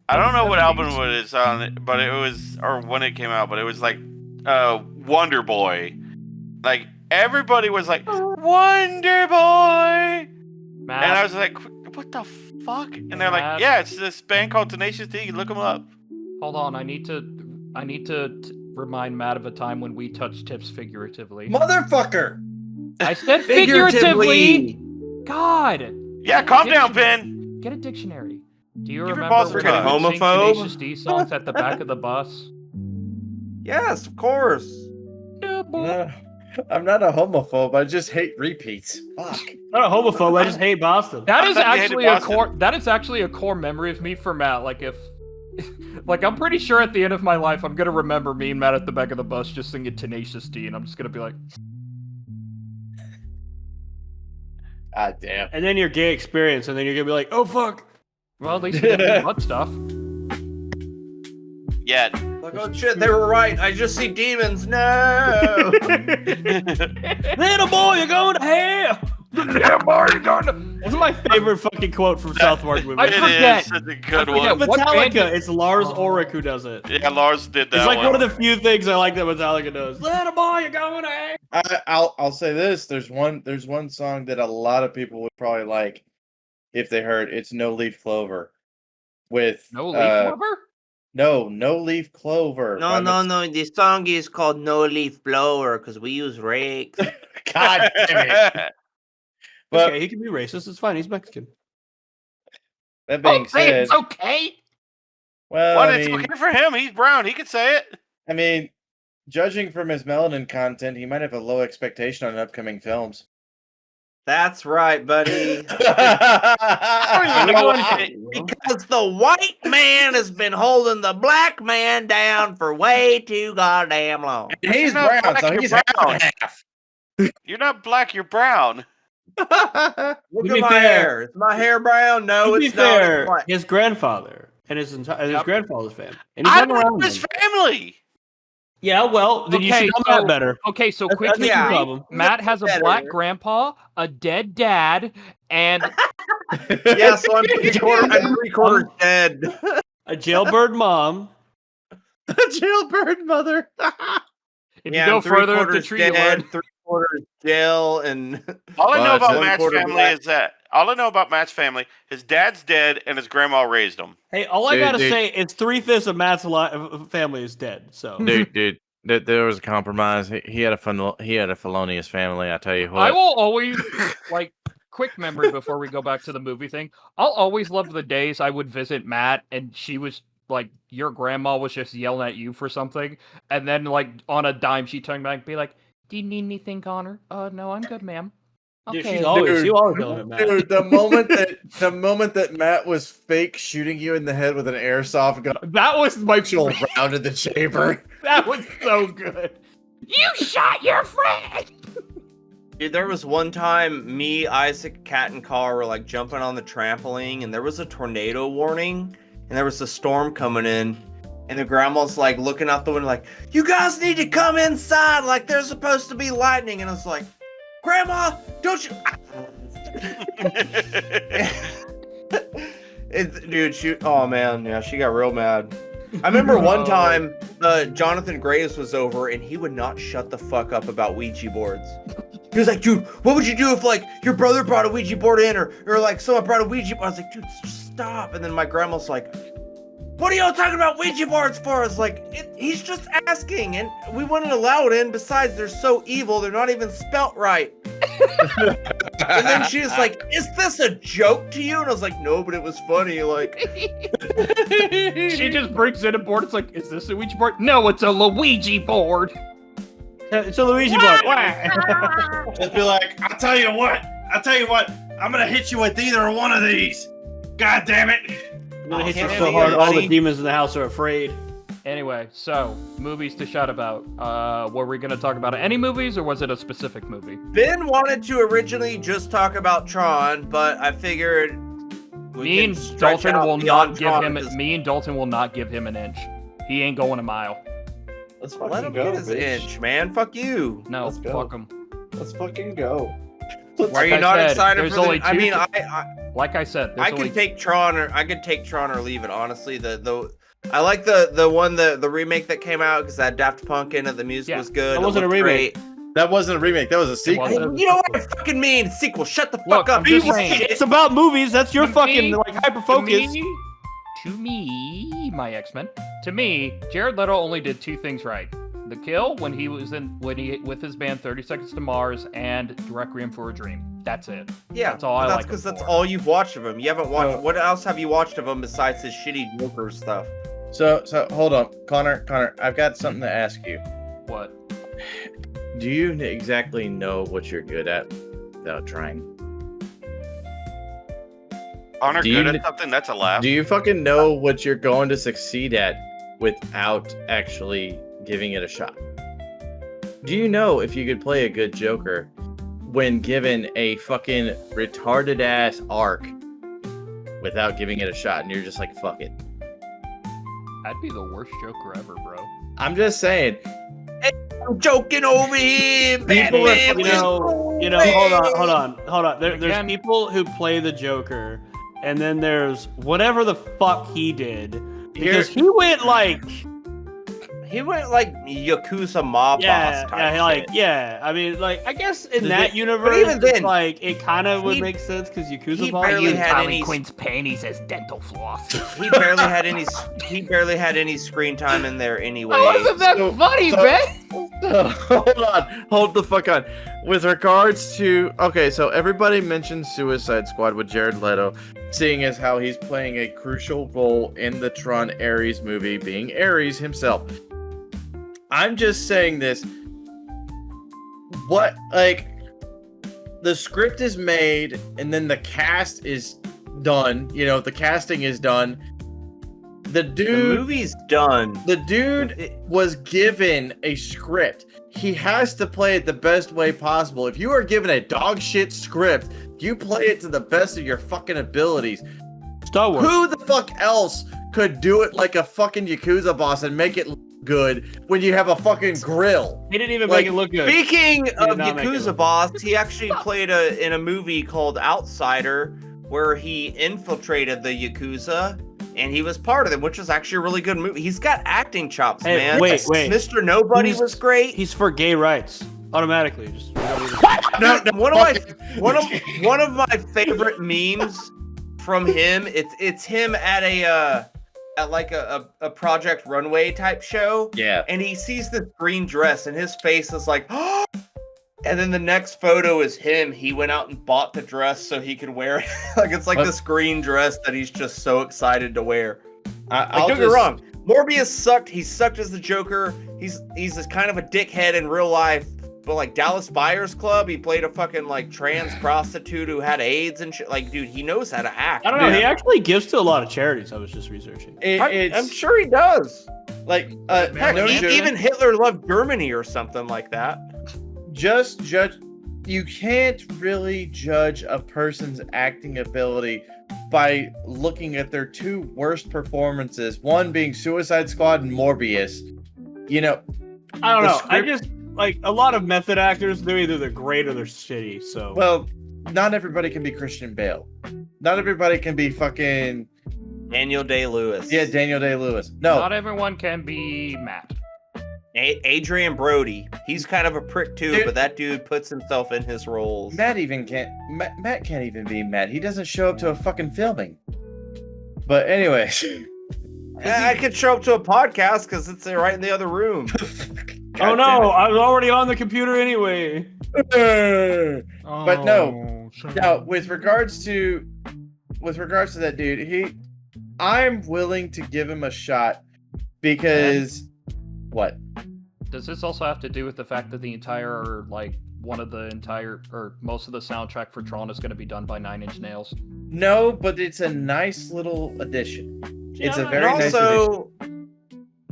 don't know what album it is on it, but it was, or when it came out, but it was like Wonder Boy. Like everybody was like Wonder Boy, Matt, and I was like, what the fuck? And they're like, yeah, it's this band called Tenacious D. Look them up. hold on. I need to remind Matt of a time when we touched tips figuratively. Motherfucker! I said figuratively. God. Yeah, calm down, Ben. Get a dictionary. Do you Give your remember boss a when cut. we would sing Homophobe? Tenacious D songs at the back of the bus? Yes, of course. Yeah, boy. No, I'm not a homophobe. I just hate repeats. Fuck. Not a homophobe, I just hate Boston. That is I thought you hated actually a Boston. core. That is actually a core memory of me for Matt. Like if, like I'm pretty sure at the end of my life I'm gonna remember me and Matt at the back of the bus just singing Tenacious D, and I'm just gonna be like, Ah, damn. And then your gay experience, and then you're gonna be like, oh fuck. well, at least we did butt stuff. Yeah. Like, oh shit, they were right. I just see demons. No. Little boy, you're going to hell. Yeah, boy, you're going to. That's my favorite fucking quote from South Park movie. I It forget. is such a good I forget one. what band Metallica, did- it's Lars Ulrich who does it. Yeah, Lars did that It's like one. one of the few things I like that Metallica does. Little boy, you're going to hell. I'll say this. There's one song that a lot of people would probably like if they heard. It's No Leaf Clover. With No leaf lover? No Leaf Clover. No, by no, no. The song is called No Leaf Blower because we use rakes. God damn it. But Okay, he can be racist. It's fine. He's Mexican. that being Oh, say said, it's okay. well, What? I It's mean, okay for him. He's brown. He can say it. I mean, judging from his melanin content, he might have a low expectation on upcoming films. That's right, buddy. I don't even know what Because the white man has been holding the black man down for way too goddamn long. And he's You're not brown, black, so you're he's half brown. and half. You're not black. You're brown. Look To at be my fair- hair. Is my hair brown? No, to be it's not. It's fair, black. his grandfather and his Yep. grandfather's family. And he's I hung don't around know his him. family. Yeah, well, then you should know that better. Okay, so That's quickly, your problem. Matt has a black grandpa, a dead dad, and Yeah, so I'm three-quarters dead. A jailbird mom. A jailbird mother. if you go further up the tree, you learn. 3/4 jail, and all I know about Matt's family is that his dad's dead and his grandma raised him. Hey, all I gotta say is 3/5 of Matt's family is dead. So, dude, there was a compromise. He had a felonious family. I tell you what. I will always quick memory before we go back to the movie thing. I'll always love the days I would visit Matt and she was like, your grandma was just yelling at you for something, and then like on a dime she turned back and be like, "Do you need anything, Connor?" No, I'm good, ma'am. Okay. Dude, she always yelling at Matt. Dude, the moment that Matt was fake shooting you in the head with an airsoft gun, that was my round in the chamber. That was so good. You shot your friend. Dude, there was one time me, Isaac, Kat, and Carl were like jumping on the trampoline, and there was a tornado warning, and there was a storm coming in, and the grandma's like looking out the window like, "You guys need to come inside, like there's supposed to be lightning," and I was like, "Grandma, don't you?" Oh man, yeah, she got real mad. I remember one time Jonathan Graves was over, and he would not shut the fuck up about Ouija boards. He was like, "Dude, what would you do if like your brother brought a Ouija board in, or like someone brought a Ouija board?" I was like, "Dude, just stop." And then my grandma's like, "What are y'all talking about Ouija boards for?" I was like, "He's just asking, and we wouldn't allow it in. Besides, they're so evil, they're not even spelt right." And then she was like, "Is this a joke to you?" And I was like, "No, but it was funny." Like, she just brings in a board. It's like, "Is this a Ouija board?" "No, it's a Luigi board." It's a Luigi board. Just be like, I'll tell you what, I'm gonna hit you with either one of these. God damn it. I'm gonna hit you so hard, all the demons in the house are afraid. Anyway, so movies to shout about. Were we gonna talk about any movies, or was it a specific movie? Ben wanted to originally just talk about Tron, but I figured me and Dalton will not give him an inch. He ain't going a mile. Let's fucking let him go, get his bitch. inch, man. Fuck you. No, Let's go. fuck him. Let's fucking go. Why are you not excited for the... I mean, like I said, I could take Tron or leave it. Honestly, I like the remake that came out because that Daft Punk in it. The music was good. That wasn't a remake. That wasn't a remake. That was a sequel. You know what I fucking mean? Sequel. Shut the fuck up. It's about movies. That's your fucking hyper focus. To me, my X-Men. To me, Jared Leto only did two things right: The Kill when he with his band 30 Seconds to Mars, and Requiem for a Dream. That's it. Yeah, that's all I like. That's because that's all you've watched of him. You haven't watched. What else have you watched of him besides his shitty Joker stuff? So hold on, Connor. I've got something to ask you. What? Do you exactly know what you're good at without trying? Connor good at something? That's a laugh. Do you fucking know what you're going to succeed at without actually giving it a shot? Do you know if you could play a good Joker when given a fucking retarded ass arc without giving it a shot, and you're just like, fuck it? I'd be the worst Joker ever, bro. I'm just saying. I'm joking over here. People, hold on. There's people who play the Joker, and then there's whatever the fuck he did, because he went like Yakuza mob boss type shit. I mean, like, I guess in that universe, even then, like, it kind of would make sense because Yakuza boss. Barely had any Quinn's panties as dental floss. He barely had any screen time in there anyway. How wasn't that funny, man? Hold the fuck on. With regards to so everybody mentioned Suicide Squad with Jared Leto, seeing as how he's playing a crucial role in the Tron Ares movie, being Ares himself. I'm just saying this. What, like, the script is made and then the cast is done. You know, the casting is done. The movie's done. The dude was given a script. He has to play it the best way possible. If you are given a dog shit script, you play it to the best of your fucking abilities. Star Wars. Who the fuck else could do it like a fucking Yakuza boss and make it good when you have a fucking grill. He didn't even make it look good. Speaking of not make it Yakuza look boss, he actually played in a movie called Outsider where he infiltrated the Yakuza and he was part of them, which was actually a really good movie. He's got acting chops, Hey, man. wait. Mr. Nobody was great. He's for gay rights automatically. Just No, One of my favorite memes from him. It's him at a Project Runway type show. Yeah. And he sees this green dress and his face is like, oh! And then the next photo is him. He went out and bought the dress so he could wear it. It's like this green dress that he's just so excited to wear. Don't get me wrong. Morbius sucked. He sucked as the Joker. He's this kind of a dickhead in real life. But like Dallas Buyers Club, he played a fucking like trans prostitute who had AIDS and shit. Like, dude, he knows how to act. I don't know. He actually gives to a lot of charities. I was just researching. I'm sure he does. Like, Heck, no joke. even Hitler loved Germany or something like that. Just judge. You can't really judge a person's acting ability by looking at their two worst performances. One being Suicide Squad and Morbius. You know, I don't know. I just like a lot of method actors. They're great or they're shitty. So well, not everybody can be Christian Bale. Not everybody can be fucking Daniel Day-Lewis. Yeah, Daniel Day-Lewis. No, not everyone can be Matt. Adrian Brody. He's kind of a prick too, Dude. but that dude puts himself in his roles. Matt can't even be Matt. He doesn't show up to a fucking filming. But anyways, I could show up to a podcast because it's right in the other room. oh no, I was already on the computer anyway. But no, with regards to that dude, I'm willing to give him a shot because what? Does this also have to do with the fact that the entire, like, most of the soundtrack for Tron is going to be done by 9 Inch Nails? No, but it's a nice little addition. It's a very and nice also, addition.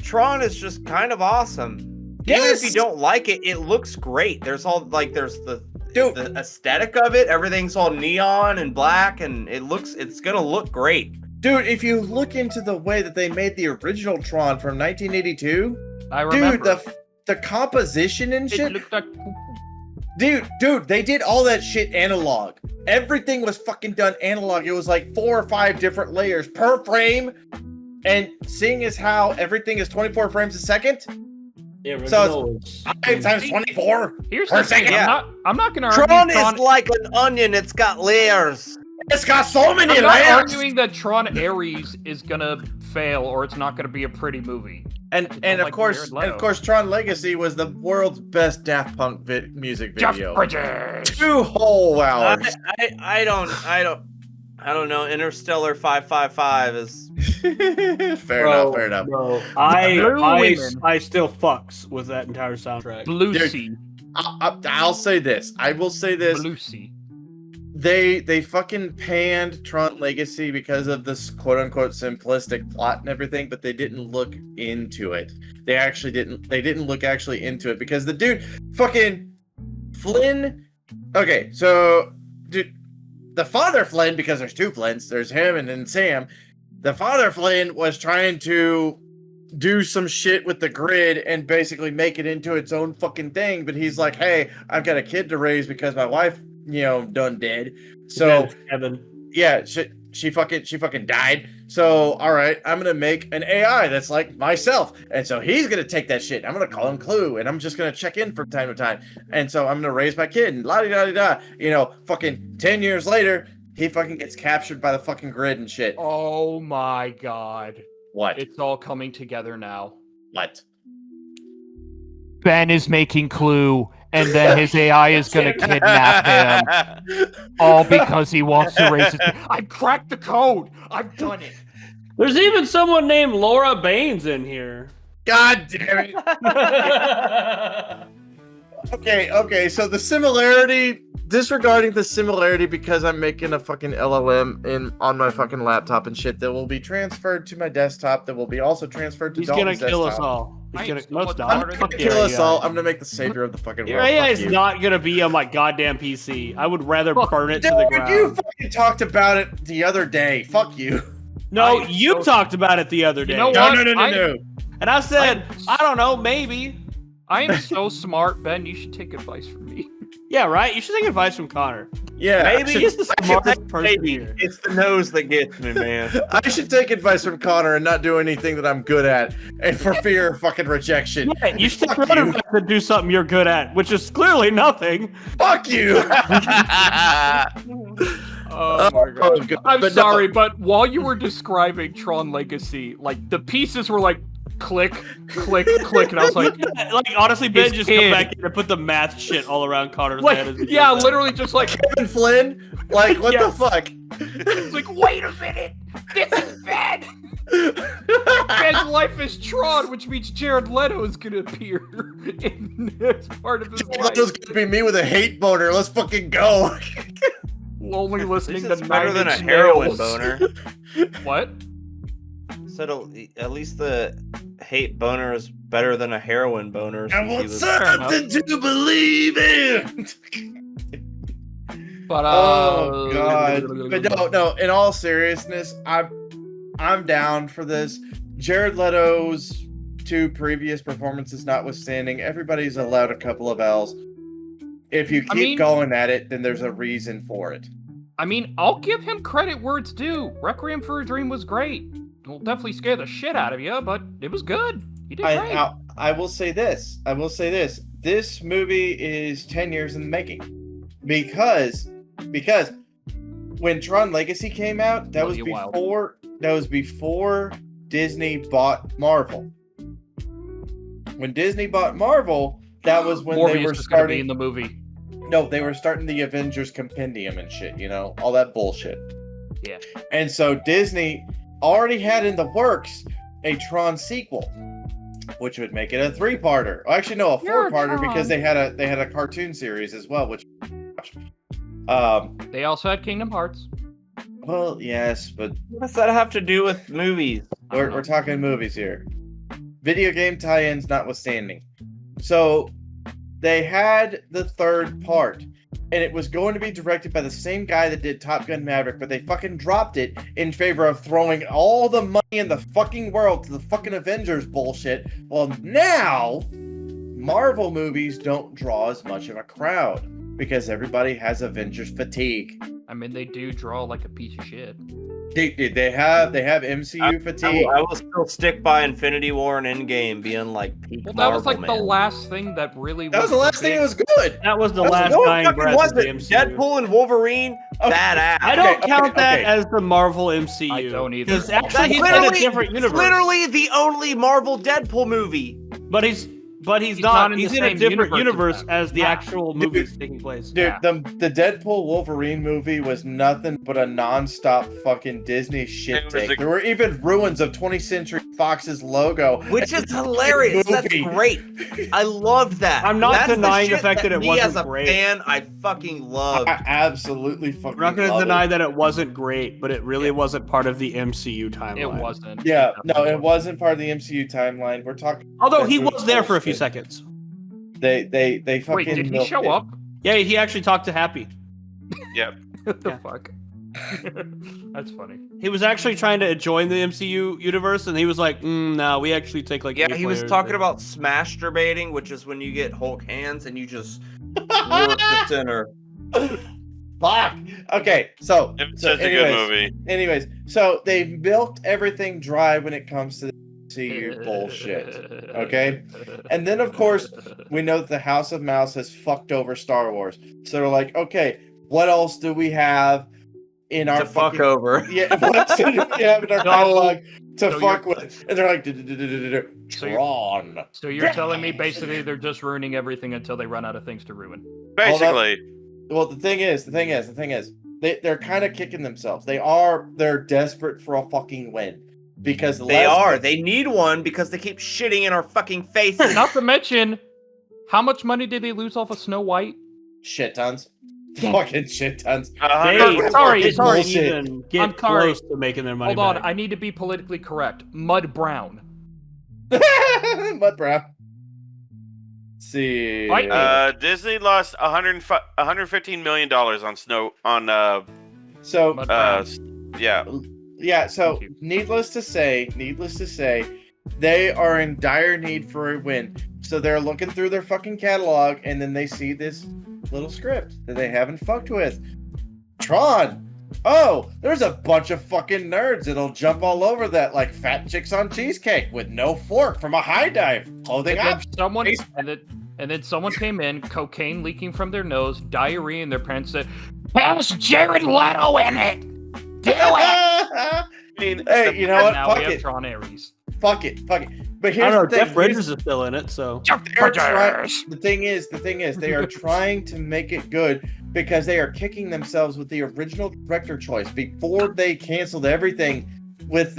Tron is just kind of awesome. Yes! Even if you don't like it, it looks great. There's the aesthetic of it. Everything's all neon and black, and it's gonna look great. Dude, if you look into the way that they made the original Tron from 1982, I remember. Dude, the composition and shit. It looked like... Dude, they did all that shit analog. Everything was fucking done analog. It was like 4 or 5 different layers per frame. And seeing as how everything is 24 frames a second, so it's 5 times 24 Here's per the thing. second. I'm not going to argue Tron is like an onion. It's got layers. It's got so many I'm not layers. arguing that Tron Ares is going to fail or it's not going to be a pretty movie. And of course, Tron Legacy was the world's best Daft Punk music video. 2 whole hours. I don't know. Interstellar 555 is fair enough. Bro, I still fucks with that entire soundtrack. Blue Sea. I'll say this. I will say this. Blue Sea. They fucking panned Tron Legacy because of this quote unquote simplistic plot and everything, but they didn't look into it. They didn't look actually into it because the dude fucking Flynn. Okay, so dude, the father Flynn, because there's 2 Flynns, there's him and then Sam. The father Flynn was trying to do some shit with the grid and basically make it into its own fucking thing, but he's like, hey, I've got a kid to raise because my wife, done dead. So yeah, she fucking died. So all right, I'm gonna make an AI that's like myself, and so he's gonna take that shit. I'm gonna call him Clue, and I'm just gonna check in from time to time. And so I'm gonna raise my kid, and la da da da. Fucking 10 years later, he fucking gets captured by the fucking grid and shit. Oh my god! What? It's all coming together now. What? Ben is making Clue, and then his AI is going to kidnap him. All because he wants to raise his... I've cracked the code! I've done it! There's even someone named Laura Baines in here. God damn it. Okay, so the similarity, disregarding the similarity because I'm making a fucking LLM on my fucking laptop and shit that will be transferred to my desktop, that will be also transferred to Dalton's desktop. He's gonna kill us all. I'm gonna kill us all. I'm gonna make the savior of the fucking world. Your AI is not gonna be on my goddamn PC. I would rather burn it to the ground. You fucking talked about it the other day. Fuck you. No, you talked about it the other day. You know No. And I said, I don't know, maybe. I am so smart, Ben. You should take advice from me. Yeah, right? You should take advice from Connor. Yeah, Maybe He's the smartest person maybe. here. It's the nose that gets me, man. I should take advice from Connor and not do anything that I'm good at, and for fear of fucking rejection. Yeah, you should take Fuck your own you. advice and do something you're good at, which is clearly nothing. Fuck you. Oh my god. God. I'm But no. sorry, but while you were describing Tron Legacy, like the pieces were like click, click, click, and I was like, Like, honestly, Ben, His just kid. come back here and put the math shit all around Connor's head. as he yeah, does that. literally just like, Kevin Flynn? Like, what Yes. the fuck? it's like, wait a minute, this is bad. Ben's life is Tron, which means Jared Leto is gonna appear in this part of his life. Leto's gonna be me with a hate boner. Let's fucking go. Only listening This to is better Nine than a Inch heroin Nails. boner. What? Said at least the hate boner is better than a heroin boner. I since he want was- something to believe in. But Oh god. But no. In all seriousness, I'm down for this. Jared Leto's 2 previous performances notwithstanding, everybody's allowed a couple of L's. If you keep going at it, then there's a reason for it. I mean, I'll give him credit where it's due. Requiem for a Dream was great. It'll definitely scare the shit out of you, but it was good. He did great. I will say this. This movie is 10 years in the making. Because when Tron Legacy came out, that was before Disney bought Marvel. When Disney bought Marvel, that was when Morbius they were is gonna be starting in the movie. No, they were starting the Avengers Compendium and shit, you know, all that bullshit. Yeah. And so Disney already had in the works a Tron sequel, which would make it a 3-parter. Well, actually, no, a 4-parter because they had a cartoon series as well, which. They also had Kingdom Hearts. Well, yes, but What does that have to do with movies? we're talking movies here. Video game tie-ins notwithstanding. So they had the 3rd part, and it was going to be directed by the same guy that did Top Gun Maverick, but they fucking dropped it in favor of throwing all the money in the fucking world to the fucking Avengers bullshit. Well, now Marvel movies don't draw as much of a crowd because everybody has Avengers fatigue. I mean, they do draw like a piece of shit. They have MCU fatigue. I will still stick by Infinity War and Endgame being like peak Well, that was Marvel, like the man. last thing that really. That was the last thing that was good. That was the No, last it dying fucking breath of the wasn't. MCU. Deadpool and Wolverine, badass. I don't Okay, count that okay. as the Marvel MCU. I don't either. Because That's actually, he's in a literally, different universe. literally the only Marvel Deadpool movie. But he's He's not. not in He's the in a same different universe universe as as the Yeah. actual movies taking place. Dude, Yeah. the Deadpool Wolverine movie was nothing but a non-stop fucking Disney shit It was take. a- There were even ruins of 20th Century Fox's logo. Which is hilarious. That's movie. great. I loved that. I'm not That's denying the shit fact that it me wasn't as a great. fan, I fucking loved. I absolutely fucking I'm not going to love deny it. that it wasn't great, but it really wasn't part of the MCU timeline. It wasn't. Yeah, no, it wasn't part of the MCU timeline. We're talking. Although he That's was there for a few bullshit. seconds. They fucking. Wait, did he milked show it. up? Yeah, he actually talked to Happy. What the Yeah. fuck? That's funny. He was actually trying to join the MCU universe, and he was like, "No, we actually take like." Yeah, 8 he was players." talking about smasturbating, which is when you get Hulk hands and you just work the center. Fuck. Okay, so It's so such a good movie. Anyways, so they milked everything dry when it comes to the MCU bullshit. Okay? And then, of course, we know that the House of Mouse has fucked over Star Wars. So they're like, okay, what else do we have in our To fuck fucking- over. Yeah, what else do we have in our No. catalog to So fuck you're- with? And they're like, So you're- Tron. So you're telling me basically they're just ruining everything until they run out of things to ruin? Basically, Well, the thing is, they're kind of kicking themselves. They're desperate for a fucking win because They are. They need one because they keep shitting in our fucking faces. Not to mention, how much money did they lose off of Snow White? shit tons, fucking shit tons. They Sorry, didn't sorry. even get I'm sorry. close to making their money Hold on, back. I need to be politically correct. Mud Brown. Mud brown. See, Right. Disney lost $115 million on so Mud Brown. yeah. yeah. So Thank you. needless to say, They are in dire need for a win. So they're looking through their fucking catalog, and then they see this little script that they haven't fucked with. Tron. Oh, there's a bunch of fucking nerds that'll jump all over that like fat chicks on cheesecake with no fork from a high dive. Clothing up. And then someone came in, cocaine leaking from their nose, diarrhea, and their parents said, "Cast Jared Leto in it. Do it." I mean, hey, you know what? Now Fuck we have it. Tron Ares. Fuck it. But I here's don't know. the thing. Jeff Bridges is still in it, so. The thing is, they are trying to make it good because they are kicking themselves with the original director choice before they canceled everything with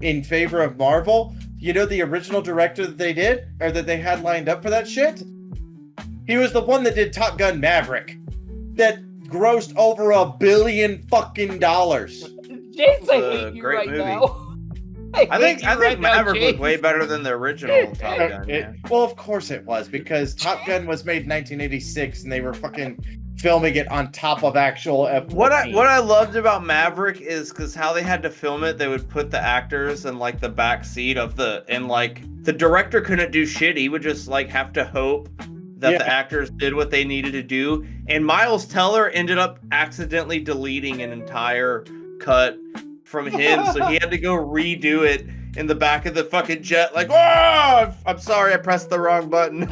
in favor of Marvel. You know the original director that they did or that they had lined up for that shit? He was the one that did Top Gun Maverick that grossed over $1 billion fucking dollars. James, I hate you great right movie. now. I think right Maverick now, was way better than the original Top Gun. Man. Well, of course it was because Top Gun was made in 1986 and they were fucking filming it on top of actual F-14. What I loved about Maverick is because how they had to film it, they would put the actors in like the back seat of the director couldn't do shit. He would just like have to hope that the actors did what they needed to do. And Miles Teller ended up accidentally deleting an entire cut from him, so he had to go redo it in the back of the fucking jet. Like, oh, I'm sorry, I pressed the wrong button.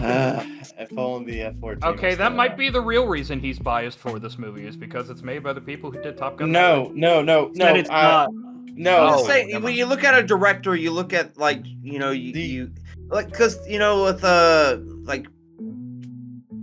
If only the F-14. Okay, that might be the real reason he's biased for this movie is because it's made by the people who did Top Gun. No. That it's not. No. Just say, when you look at a director, you look at like you like because with like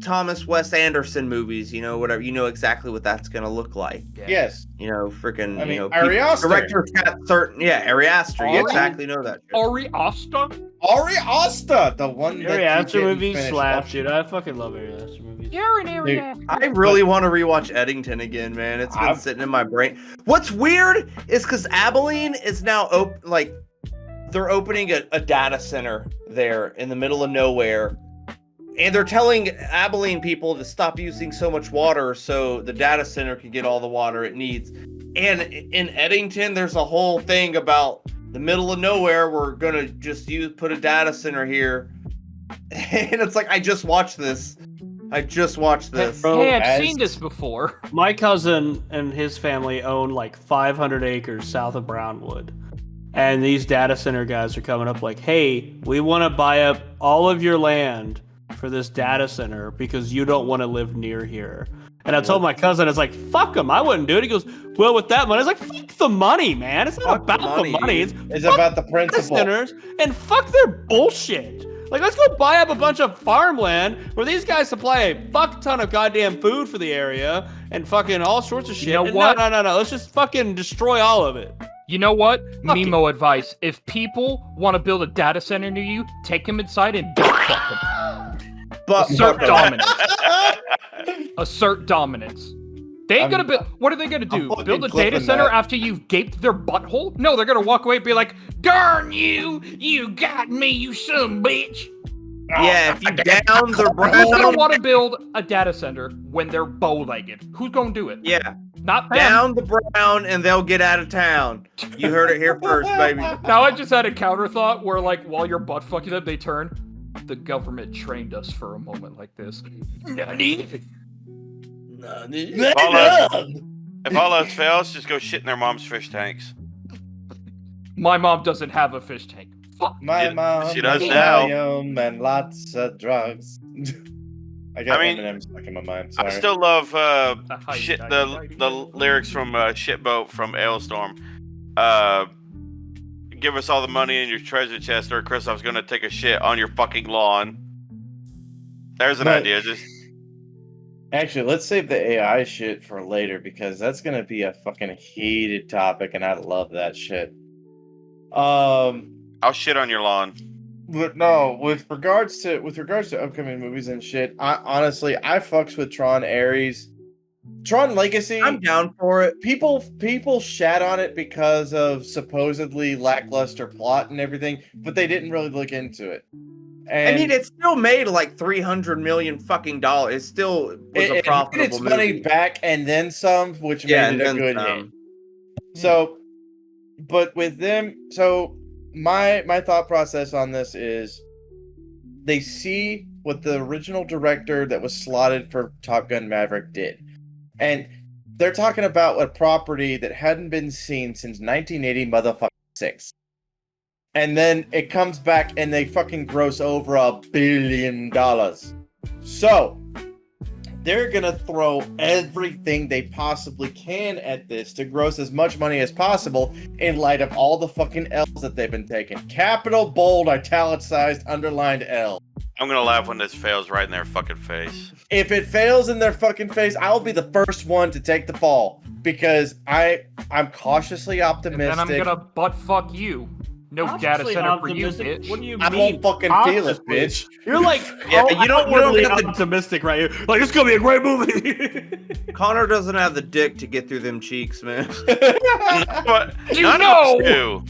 Thomas Wes Anderson movies, whatever, exactly what that's gonna look like. Yes. Freaking, Ari Aster. directors got certain, Ari Aster, you exactly know that. Ari Aster? Ari Aster, the one that Ari Aster you didn't movies finish slap, watching. dude. I fucking love Ari Aster movies. You're an Ari Aster. I really want to rewatch Eddington again, man. It's been sitting in my brain. What's weird is because Abilene is now they're opening a data center there in the middle of nowhere. And they're telling Abilene people to stop using so much water so the data center can get all the water it needs. And in Eddington, there's a whole thing about the middle of nowhere. We're going to just put a data center here. And it's like, I just watched this. Bro, Hey, I've seen this before. My cousin and his family own like 500 acres south of Brownwood. And these data center guys are coming up like, hey, we want to buy up all of your land for this data center because you don't want to live near here. And I told my cousin, I was like, fuck him, I wouldn't do it. He goes, well, with that money, I was like, fuck the money, man. It's not about the money. It's about the principle. Centers and fuck their bullshit. Like, let's go buy up a bunch of farmland where these guys supply a fuck ton of goddamn food for the area and fucking all sorts of shit. You know And what? No. Let's just fucking destroy all of it. You know what? Fuck Nemo advice. If people want to build a data center near you, take them inside and don't fuck them. But Assert dominance. Assert dominance. They ain't gonna build. What are they gonna do? Build a data center after you've gaped their butthole? No, they're gonna walk away and be like, "Darn you! You got me, you son bitch!" Yeah, if you down the Who's gonna brown, want to build a data center when they're bow-legged? Who's gonna do it? yeah, Not them. down the brown, and they'll get out of town. You heard it here first, baby. Now I just had a counter thought where, like, while you're butt fucking them, they turn. The government trained us for a moment like this. If all else fails, just go shit in their mom's fish tanks. My mom doesn't have a fish tank. Fuck. My mom, she does has now. Valium and lots of drugs. I got Eminem stuck in my mind. Sorry. I still love the lyrics from Shitboat from Ailstorm. Give us all the money in your treasure chest, or Chris, I was gonna take a shit on your fucking lawn. There's an idea. Just actually, let's save the AI shit for later because that's gonna be a fucking heated topic, and I love that shit. I'll shit on your lawn. But no, with regards to upcoming movies and shit, I fucks with Tron Ares. Tron Legacy, I'm down for it. People shat on it because of supposedly lackluster plot and everything, but they didn't really look into it. And I mean, it still made like $300 million fucking dollars. It still was a profitable its movie. money back and then some, which made it a good hit. So, but with them, my thought process on this is they see what the original director that was slotted for Top Gun Maverick did. And they're talking about a property that hadn't been seen since 1986. And then it comes back and they fucking gross over $1 billion. So they're gonna throw everything they possibly can at this to gross as much money as possible in light of all the fucking L's that they've been taking. Capital, bold, italicized, underlined L. I'm gonna laugh when this fails right in their fucking face. If it fails in their fucking face, I'll be the first one to take the fall because I'm cautiously optimistic. And then I'm gonna butt fuck you. No data center for you, bitch. What do you mean? I won't fucking feel it, bitch. You're like, Yeah, you don't get the optimistic right here. Like, it's gonna be a great movie. Connor doesn't have the dick to get through them cheeks, man. But You none know! of us do.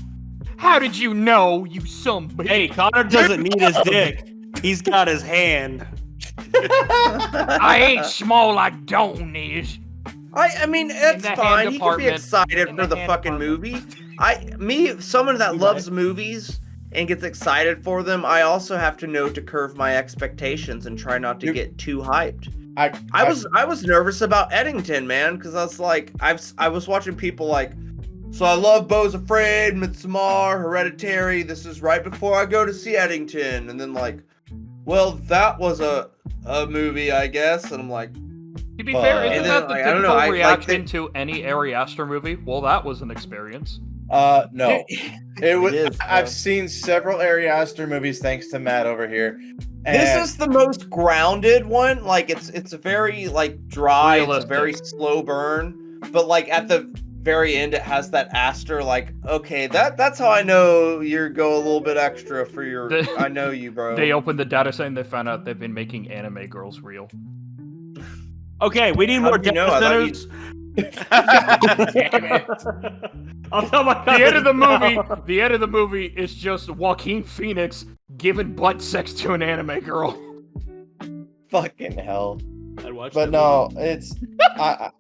How did you know, you some bitch? Hey, Connor doesn't need his dick. He's got his hand. I ain't small like Dawn is. I mean, it's the hand fine. He can be department. excited In for the the hand fucking department. movie. Someone that loves movies and gets excited for them, I also have to know to curve my expectations and try not to get too hyped. I was nervous about Eddington, man, because I was like, I was watching people like, so I love Beau's Afraid, Midsommar, Hereditary. This is right before I go to see Eddington, and then like, well, that was a movie, I guess, and I'm like. To be fair, isn't that the like, I don't typical know, reaction to any Ari Aster movie? Well, that was an experience. No. It was. is, I've seen several Ari Aster movies thanks to Matt over here. This and- is the most grounded one. Like it's a very like dry, Realistic. it's a very slow burn. But like at the very end, it has that Aster. Like, okay, that's how I know you're go a little bit extra for your. I know you, bro. They opened the data set and they found out they've been making anime girls real. Okay, we need How more do you know? data I thought centers. I'll tell my The end of the movie. now. The end of the movie is just Joaquin Phoenix giving butt sex to an anime girl. fucking hell. I'd watch But that no, it's.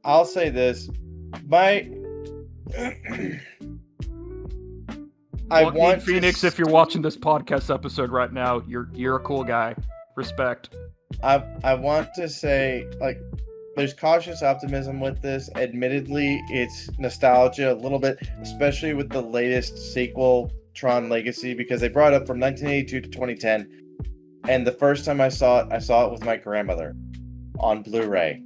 I'll say this. I Joaquin want Phoenix, if you're watching this podcast episode right now, you're a cool guy. Respect. I want to say, like, there's cautious optimism with this. Admittedly, it's nostalgia a little bit, especially with the latest sequel, Tron Legacy, because they brought it up from 1982 to 2010. And the first time I saw it with my grandmother on Blu-ray.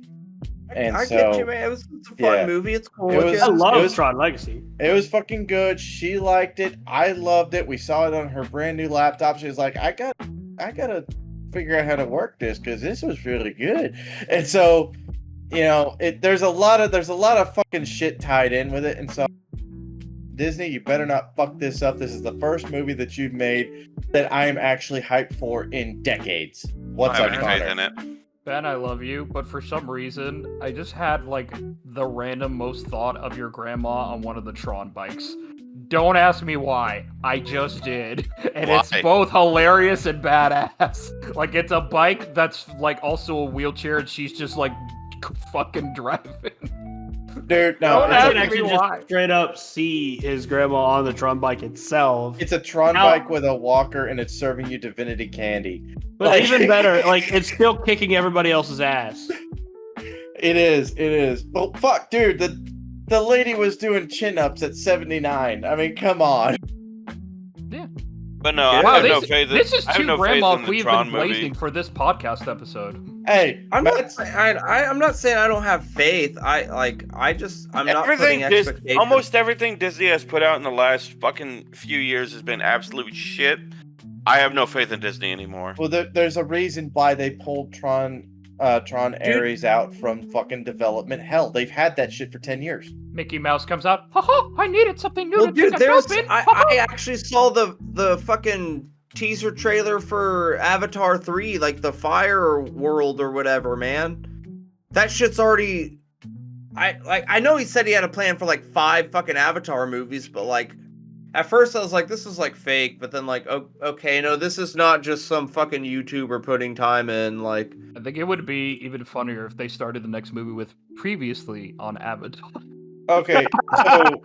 And I so get you, man. It's a fun movie. It's cool. It was- I love it was- Tron Legacy. it was fucking good. She liked it. I loved it. We saw it on her brand new laptop. She was like, I gotta figure out how to work this because this was really good. And so, you know, there's a lot of fucking shit tied in with it. And so, Disney, you better not fuck this up. This is the first movie that you've made that I am actually hyped for in decades. What's I up, have faith in Connor? it. Ben, I love you, but for some reason, I just had like the random most thought of your grandma on one of the Tron bikes. Don't ask me why. I just did. And it's Why? both hilarious and badass. Like, it's a bike that's like also a wheelchair, and she's just like fucking driving. Dude, Don't no, I ask can me actually why. just straight up see his grandma on the Tron bike itself. it's a Tron Now- bike with a walker and it's serving you divinity candy. But Like- even better, like it's still kicking everybody else's ass. It is. Oh fuck, dude, the lady was doing chin-ups at 79. I mean, come on. But no, I Wow, have no this, faith. this is I have two no faith grandma in the we've Tron been movie. blazing for this podcast episode. Hey, I'm not. Matt's- I'm not saying I don't have faith. I'm not putting expectations. Almost everything Disney has put out in the last fucking few years has been absolute shit. I have no faith in Disney anymore. well, there's a reason why they pulled Tron Ares out from fucking development. Hell, they've had that shit for 10 years. Mickey Mouse comes out. Haha, I needed something new Well, to dude, pick there's. up in. I actually saw the fucking teaser trailer for Avatar 3, like the Fire World or whatever, man. That shit's already. I know he said he had a plan for like 5 fucking Avatar movies, but like. At first I was like, this is like fake, but then like, okay, no, this is not just some fucking YouTuber putting time in, like. I think it would be even funnier if they started the next movie with previously on Avatar. Okay, so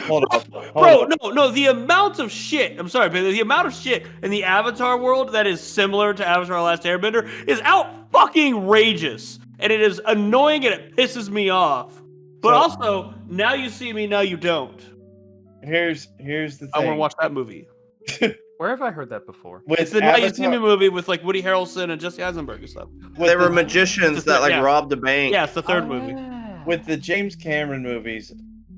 hold up. Bro, no, the amount of shit, I'm sorry, but the amount of shit in the Avatar world that is similar to Avatar: The Last Airbender is out fucking outrageous. And it is annoying and it pisses me off. But also, now you see me, now you don't. Here's the thing. I want to watch that movie. Where have I heard that before? It's the Now You See Me movie with like Woody Harrelson and Jesse Eisenberg and stuff. They were magicians that like robbed a bank. Yeah, it's the third movie. With the James Cameron movies,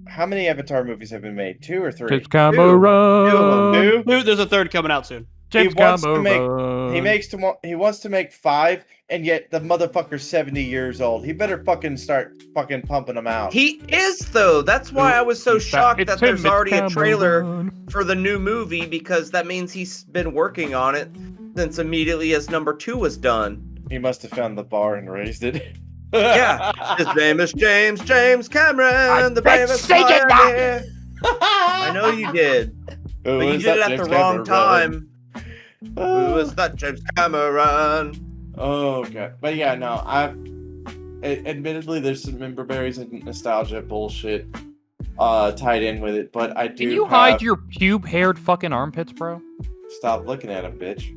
how many Avatar movies have been made? 2 or 3? James Cameron. Two? There's a third coming out soon. James He wants Cameron. he wants to make 5, and yet the motherfucker's 70 years old. He better fucking start fucking pumping them out. He is though. That's why I was so shocked that there's already a trailer for the new movie, because that means he's been working on it since immediately as number 2 was done. He must have found the bar and raised it. Yeah, his name is James Cameron, the famous singing pioneer. I know you did, but you did it at the wrong time. Who is that James Cameron? Oh, okay. But yeah, no, admittedly, there's some member berries and nostalgia bullshit tied in with it, but I do. Can you hide your pube-haired fucking armpits, bro? Stop looking at him, bitch.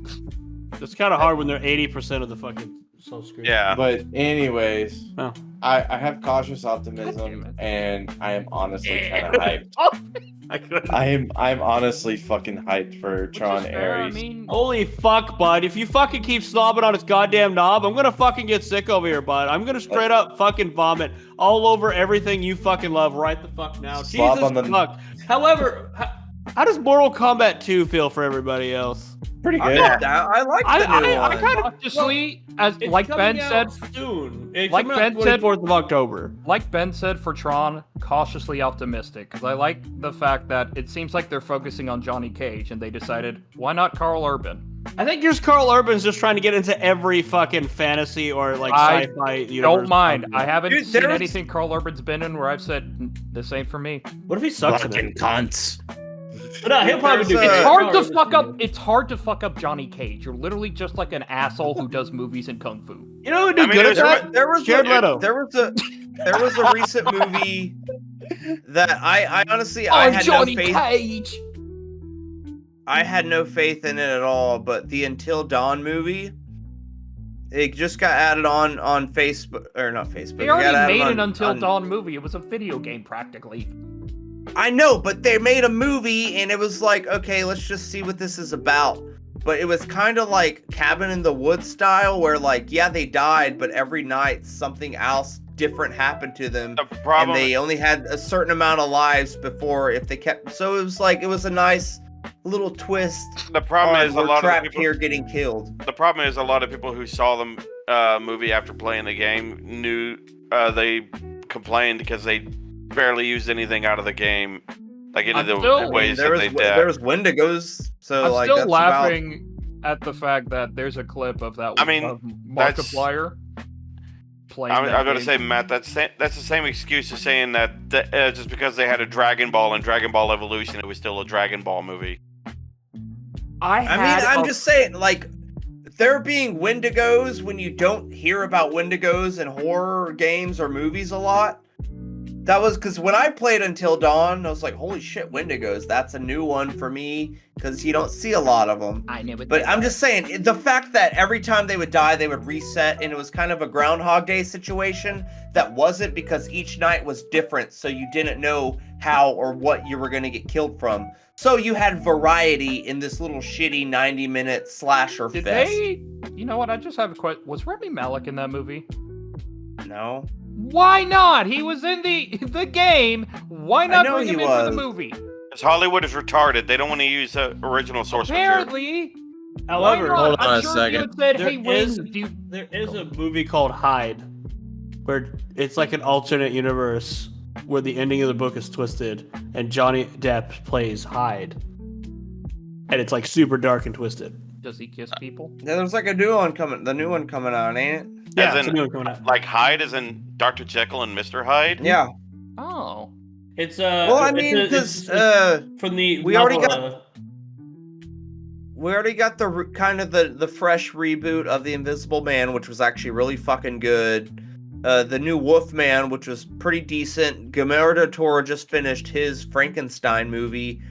It's kind of hard when they're 80% of the fucking screen. Yeah. But anyways, Oh. I have cautious optimism, and I am honestly kind of hyped. I'm honestly fucking hyped for Tron Ares. Holy fuck, bud. If you fucking keep slobbing on his goddamn knob, I'm gonna fucking get sick over here, bud. I'm gonna straight up fucking vomit all over everything you fucking love right the fuck now. Slob Jesus on the- fuck. However, how does Mortal Kombat 2 feel for everybody else? Pretty good. I like the new one. I kind of honestly, as It's like coming Ben out said, soon. It's like coming out Ben said- 24th of October. like Ben said for Tron, cautiously optimistic, because I like the fact that it seems like they're focusing on Johnny Cage, and they decided, why not Carl Urban? I think just Carl Urban's just trying to get into every fucking fantasy or like sci-fi universe. Don't mind. I haven't Dude, seen there's- anything Carl Urban's been in where I've said, this ain't for me. What if he sucks in it? cunts. But no, he'll probably do. There's, It's Uh, hard to fuck up. It's hard to fuck up Johnny Cage. You're literally just like an asshole who does movies and kung fu. You know who do I mean, good at there's- that? There was Jared Leto. There was a recent movie that I honestly I I'm had Johnny no faith. Cage. I had no faith in it at all. But the Until Dawn movie, it just got added on Facebook, or not Facebook. They it got already added made on- an Until on- Dawn movie. It was a video game practically. I know, but they made a movie, and it was like, okay, let's just see what this is about. But it was kind of like Cabin in the Woods style, where like, yeah, they died, but every night something else different happened to them, The problem, and they only had a certain amount of lives before if they kept. So it was like, it was a nice little twist. the problem is a we're lot of trapped people. here getting killed. The problem is a lot of people who saw the movie after playing the game knew they complained because they barely used anything out of the game, like into I'm the still- ways There that was they there died. was Wendigos, so I'm like still that's laughing at the fact that there's a clip of that. I mean, that's- Markiplier playing. I'm that going to game. say, Matt, that's the same excuse as saying that just because they had a Dragon Ball and Dragon Ball Evolution, it was still a Dragon Ball movie. I mean, I'm just saying, like, there being Wendigos when you don't hear about Wendigos in horror games or movies a lot. That was because when I played Until Dawn, I was like, holy shit, Wendigos. That's a new one for me because you don't see a lot of them. I knew it. But I'm just saying, the fact that every time they would die, they would reset, and it was kind of a Groundhog Day situation that wasn't, because each night was different, so you didn't know how or what you were going to get killed from. So you had variety in this little shitty 90-minute slasher Did fest. they? You know what? I just have a question. Was Rami Malek in that movie? No. Why not? He was in the game. Why not know bring him he into the was. movie? Because Hollywood is retarded. They don't want to use original source material. Apparently. However, why not? hold on I'm a sure second. You had said, There hey, Wayne, is- do you... there is a movie called Hyde, where it's like an alternate universe where the ending of the book is twisted, and Johnny Depp plays Hyde, and it's like super dark and twisted. Does he kiss people? Yeah, there's like a new one coming. The new one coming out, ain't it? Yeah, As it's a in- new one coming out. Like Hyde is in Dr. Jekyll and Mr. Hyde? Yeah. Oh. It's Well, I mean, because from the we already novel, we already got the kind of the fresh reboot of The Invisible Man, which was actually really fucking good. the new Wolfman, which was pretty decent. Guillermo del Toro just finished his Frankenstein movie.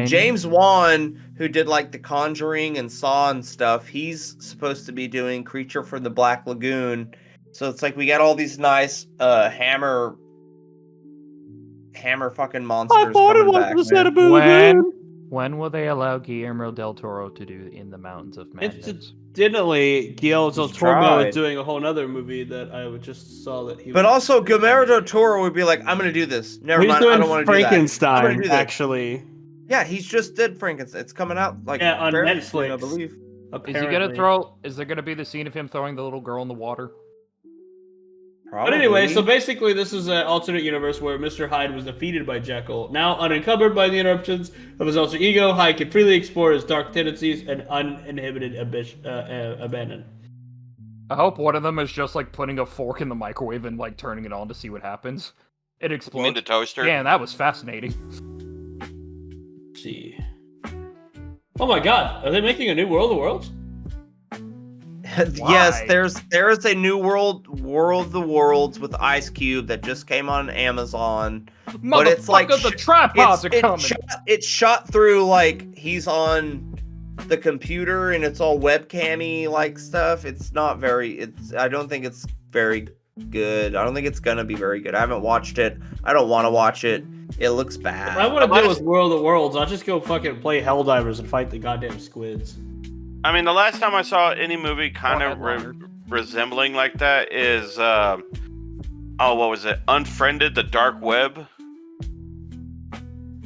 James Wan, who did like The Conjuring and Saw and stuff, he's supposed to be doing Creature from the Black Lagoon. So it's like we got all these nice hammer fucking monsters coming back. When will they allow Guillermo del Toro to do In the Mountains of Madness? Incidentally, Guillermo del Toro is doing a whole other movie that I just saw that he. But also, Guillermo del Toro would be like, "I'm going to do this." Never mind, I don't want to do that. Frankenstein, actually. Yeah, he's just did Frankenstein. It's coming out like on Netflix, soon, I believe. Apparently. Is there gonna be the scene of him throwing the little girl in the water? Probably. But anyway, so basically this is an alternate universe where Mr. Hyde was defeated by Jekyll. Now unencumbered by the interruptions of his alter ego, Hyde can freely explore his dark tendencies and uninhibited abandon. I hope one of them is just like putting a fork in the microwave and like turning it on to see what happens. It explodes. You mean the toaster? Yeah, that was fascinating. Let's see. Oh my god, are they making a new World of Worlds? Yes, there is a new World of the Worlds with Ice Cube that just came on Amazon. But it's like the tripods are coming. It's shot through like he's on the computer and it's all webcammy like stuff. It's not very. I don't think it's very good. I don't think it's gonna be very good. I haven't watched it. I don't want to watch it. It looks bad. If I want to deal with World of the Worlds, I'll just go fucking play Helldivers and fight the goddamn squids. I mean, the last time I saw any movie kind of resembling like that is, what was it? Unfriended, The Dark Web.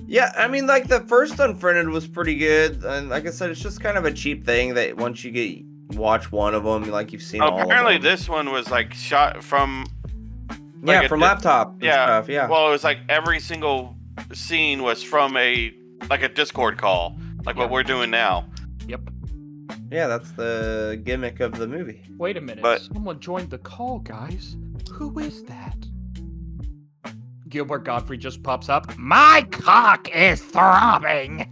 Yeah, I mean, like, the first Unfriended was pretty good. And like I said, it's just kind of a cheap thing that once you watch one of them, like, you've seen all of them. Apparently this one was, like, shot from... Like from laptop and stuff, yeah. Well, it was like every single scene was from a Discord call, like what we're doing now. Yep. Yeah, that's the gimmick of the movie. Wait a minute. Someone joined the call, guys. Who is that? Gilbert Godfrey just pops up. My cock is throbbing.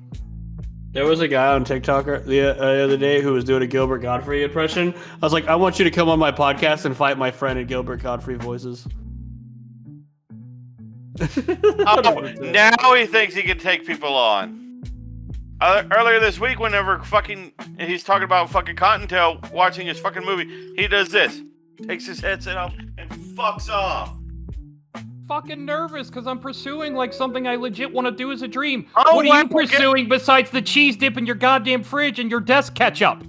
There was a guy on TikTok the other day who was doing a Gilbert Godfrey impression. I was like, I want you to come on my podcast and fight my friend in Gilbert Godfrey voices. Now he thinks he can take people on. Earlier this week, whenever he's talking about fucking Cottontail watching his fucking movie, he does this. Takes his headset off and fucks off. Fucking nervous because I'm pursuing like something I legit want to do as a dream. What are you pursuing besides the cheese dip in your goddamn fridge and your desk ketchup?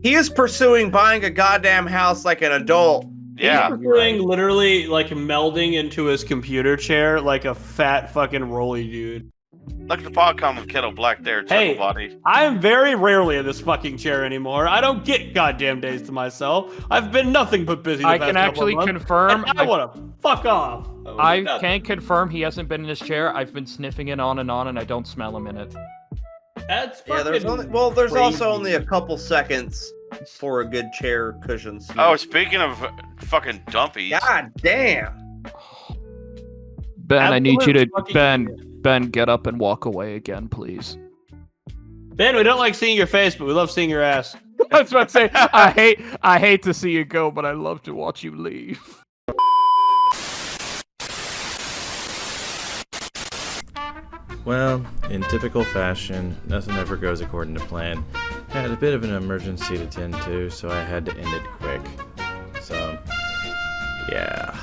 He is pursuing buying a goddamn house like an adult. Yeah. He's pursuing literally like melding into his computer chair like a fat fucking rolly dude. Look at the Podcom with Kettle Black there, hey, body. I'm very rarely in this fucking chair anymore. I don't get goddamn days to myself. I've been nothing but busy. I can actually confirm. I want to fuck off. I can confirm he hasn't been in his chair. I've been sniffing it on, and I don't smell him in it. That's there's also only a couple seconds for a good chair cushion sniff. Oh, speaking of fucking dumpies. God damn. Ben, I need you to Ben, get up and walk away again, please. Ben, we don't like seeing your face, but we love seeing your ass. I was about to say, I hate to see you go, but I love to watch you leave. Well, in typical fashion, nothing ever goes according to plan. I had a bit of an emergency to tend to, so I had to end it quick. So, yeah.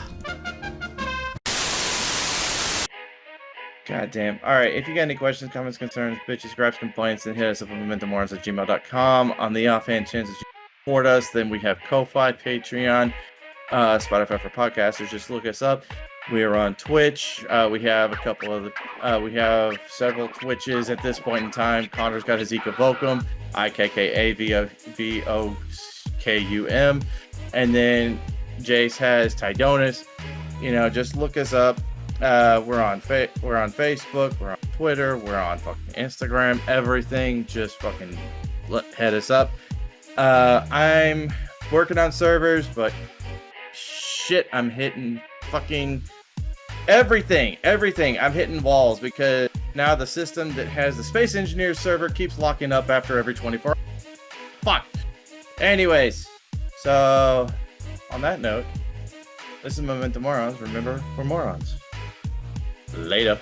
God damn. Alright, if you got any questions, comments, concerns, bitches, gripes, complaints, then hit us up at momentumorons@gmail.com. On the offhand chances you support us, then we have Ko-Fi, Patreon, Spotify for podcasters. Just look us up. We are on Twitch. We have we have several Twitches at this point in time. Connor's got his Vocum, IKKAVOKUM, and then Jace has Tydonis. Just look us up. We're on Facebook, we're on Twitter, we're on fucking Instagram, everything. Just fucking head us up. I'm working on servers, but shit, I'm hitting fucking everything. I'm hitting walls because now the system that has the Space Engineers server keeps locking up after every 24 hours. Fuck. Anyways, so on that note, This is Memento Morons. Remember, we're morons. Later.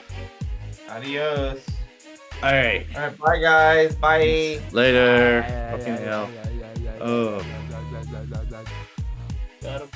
Adios. All right. All right, bye guys. Bye. Later. Fucking hell. Oh. Got him.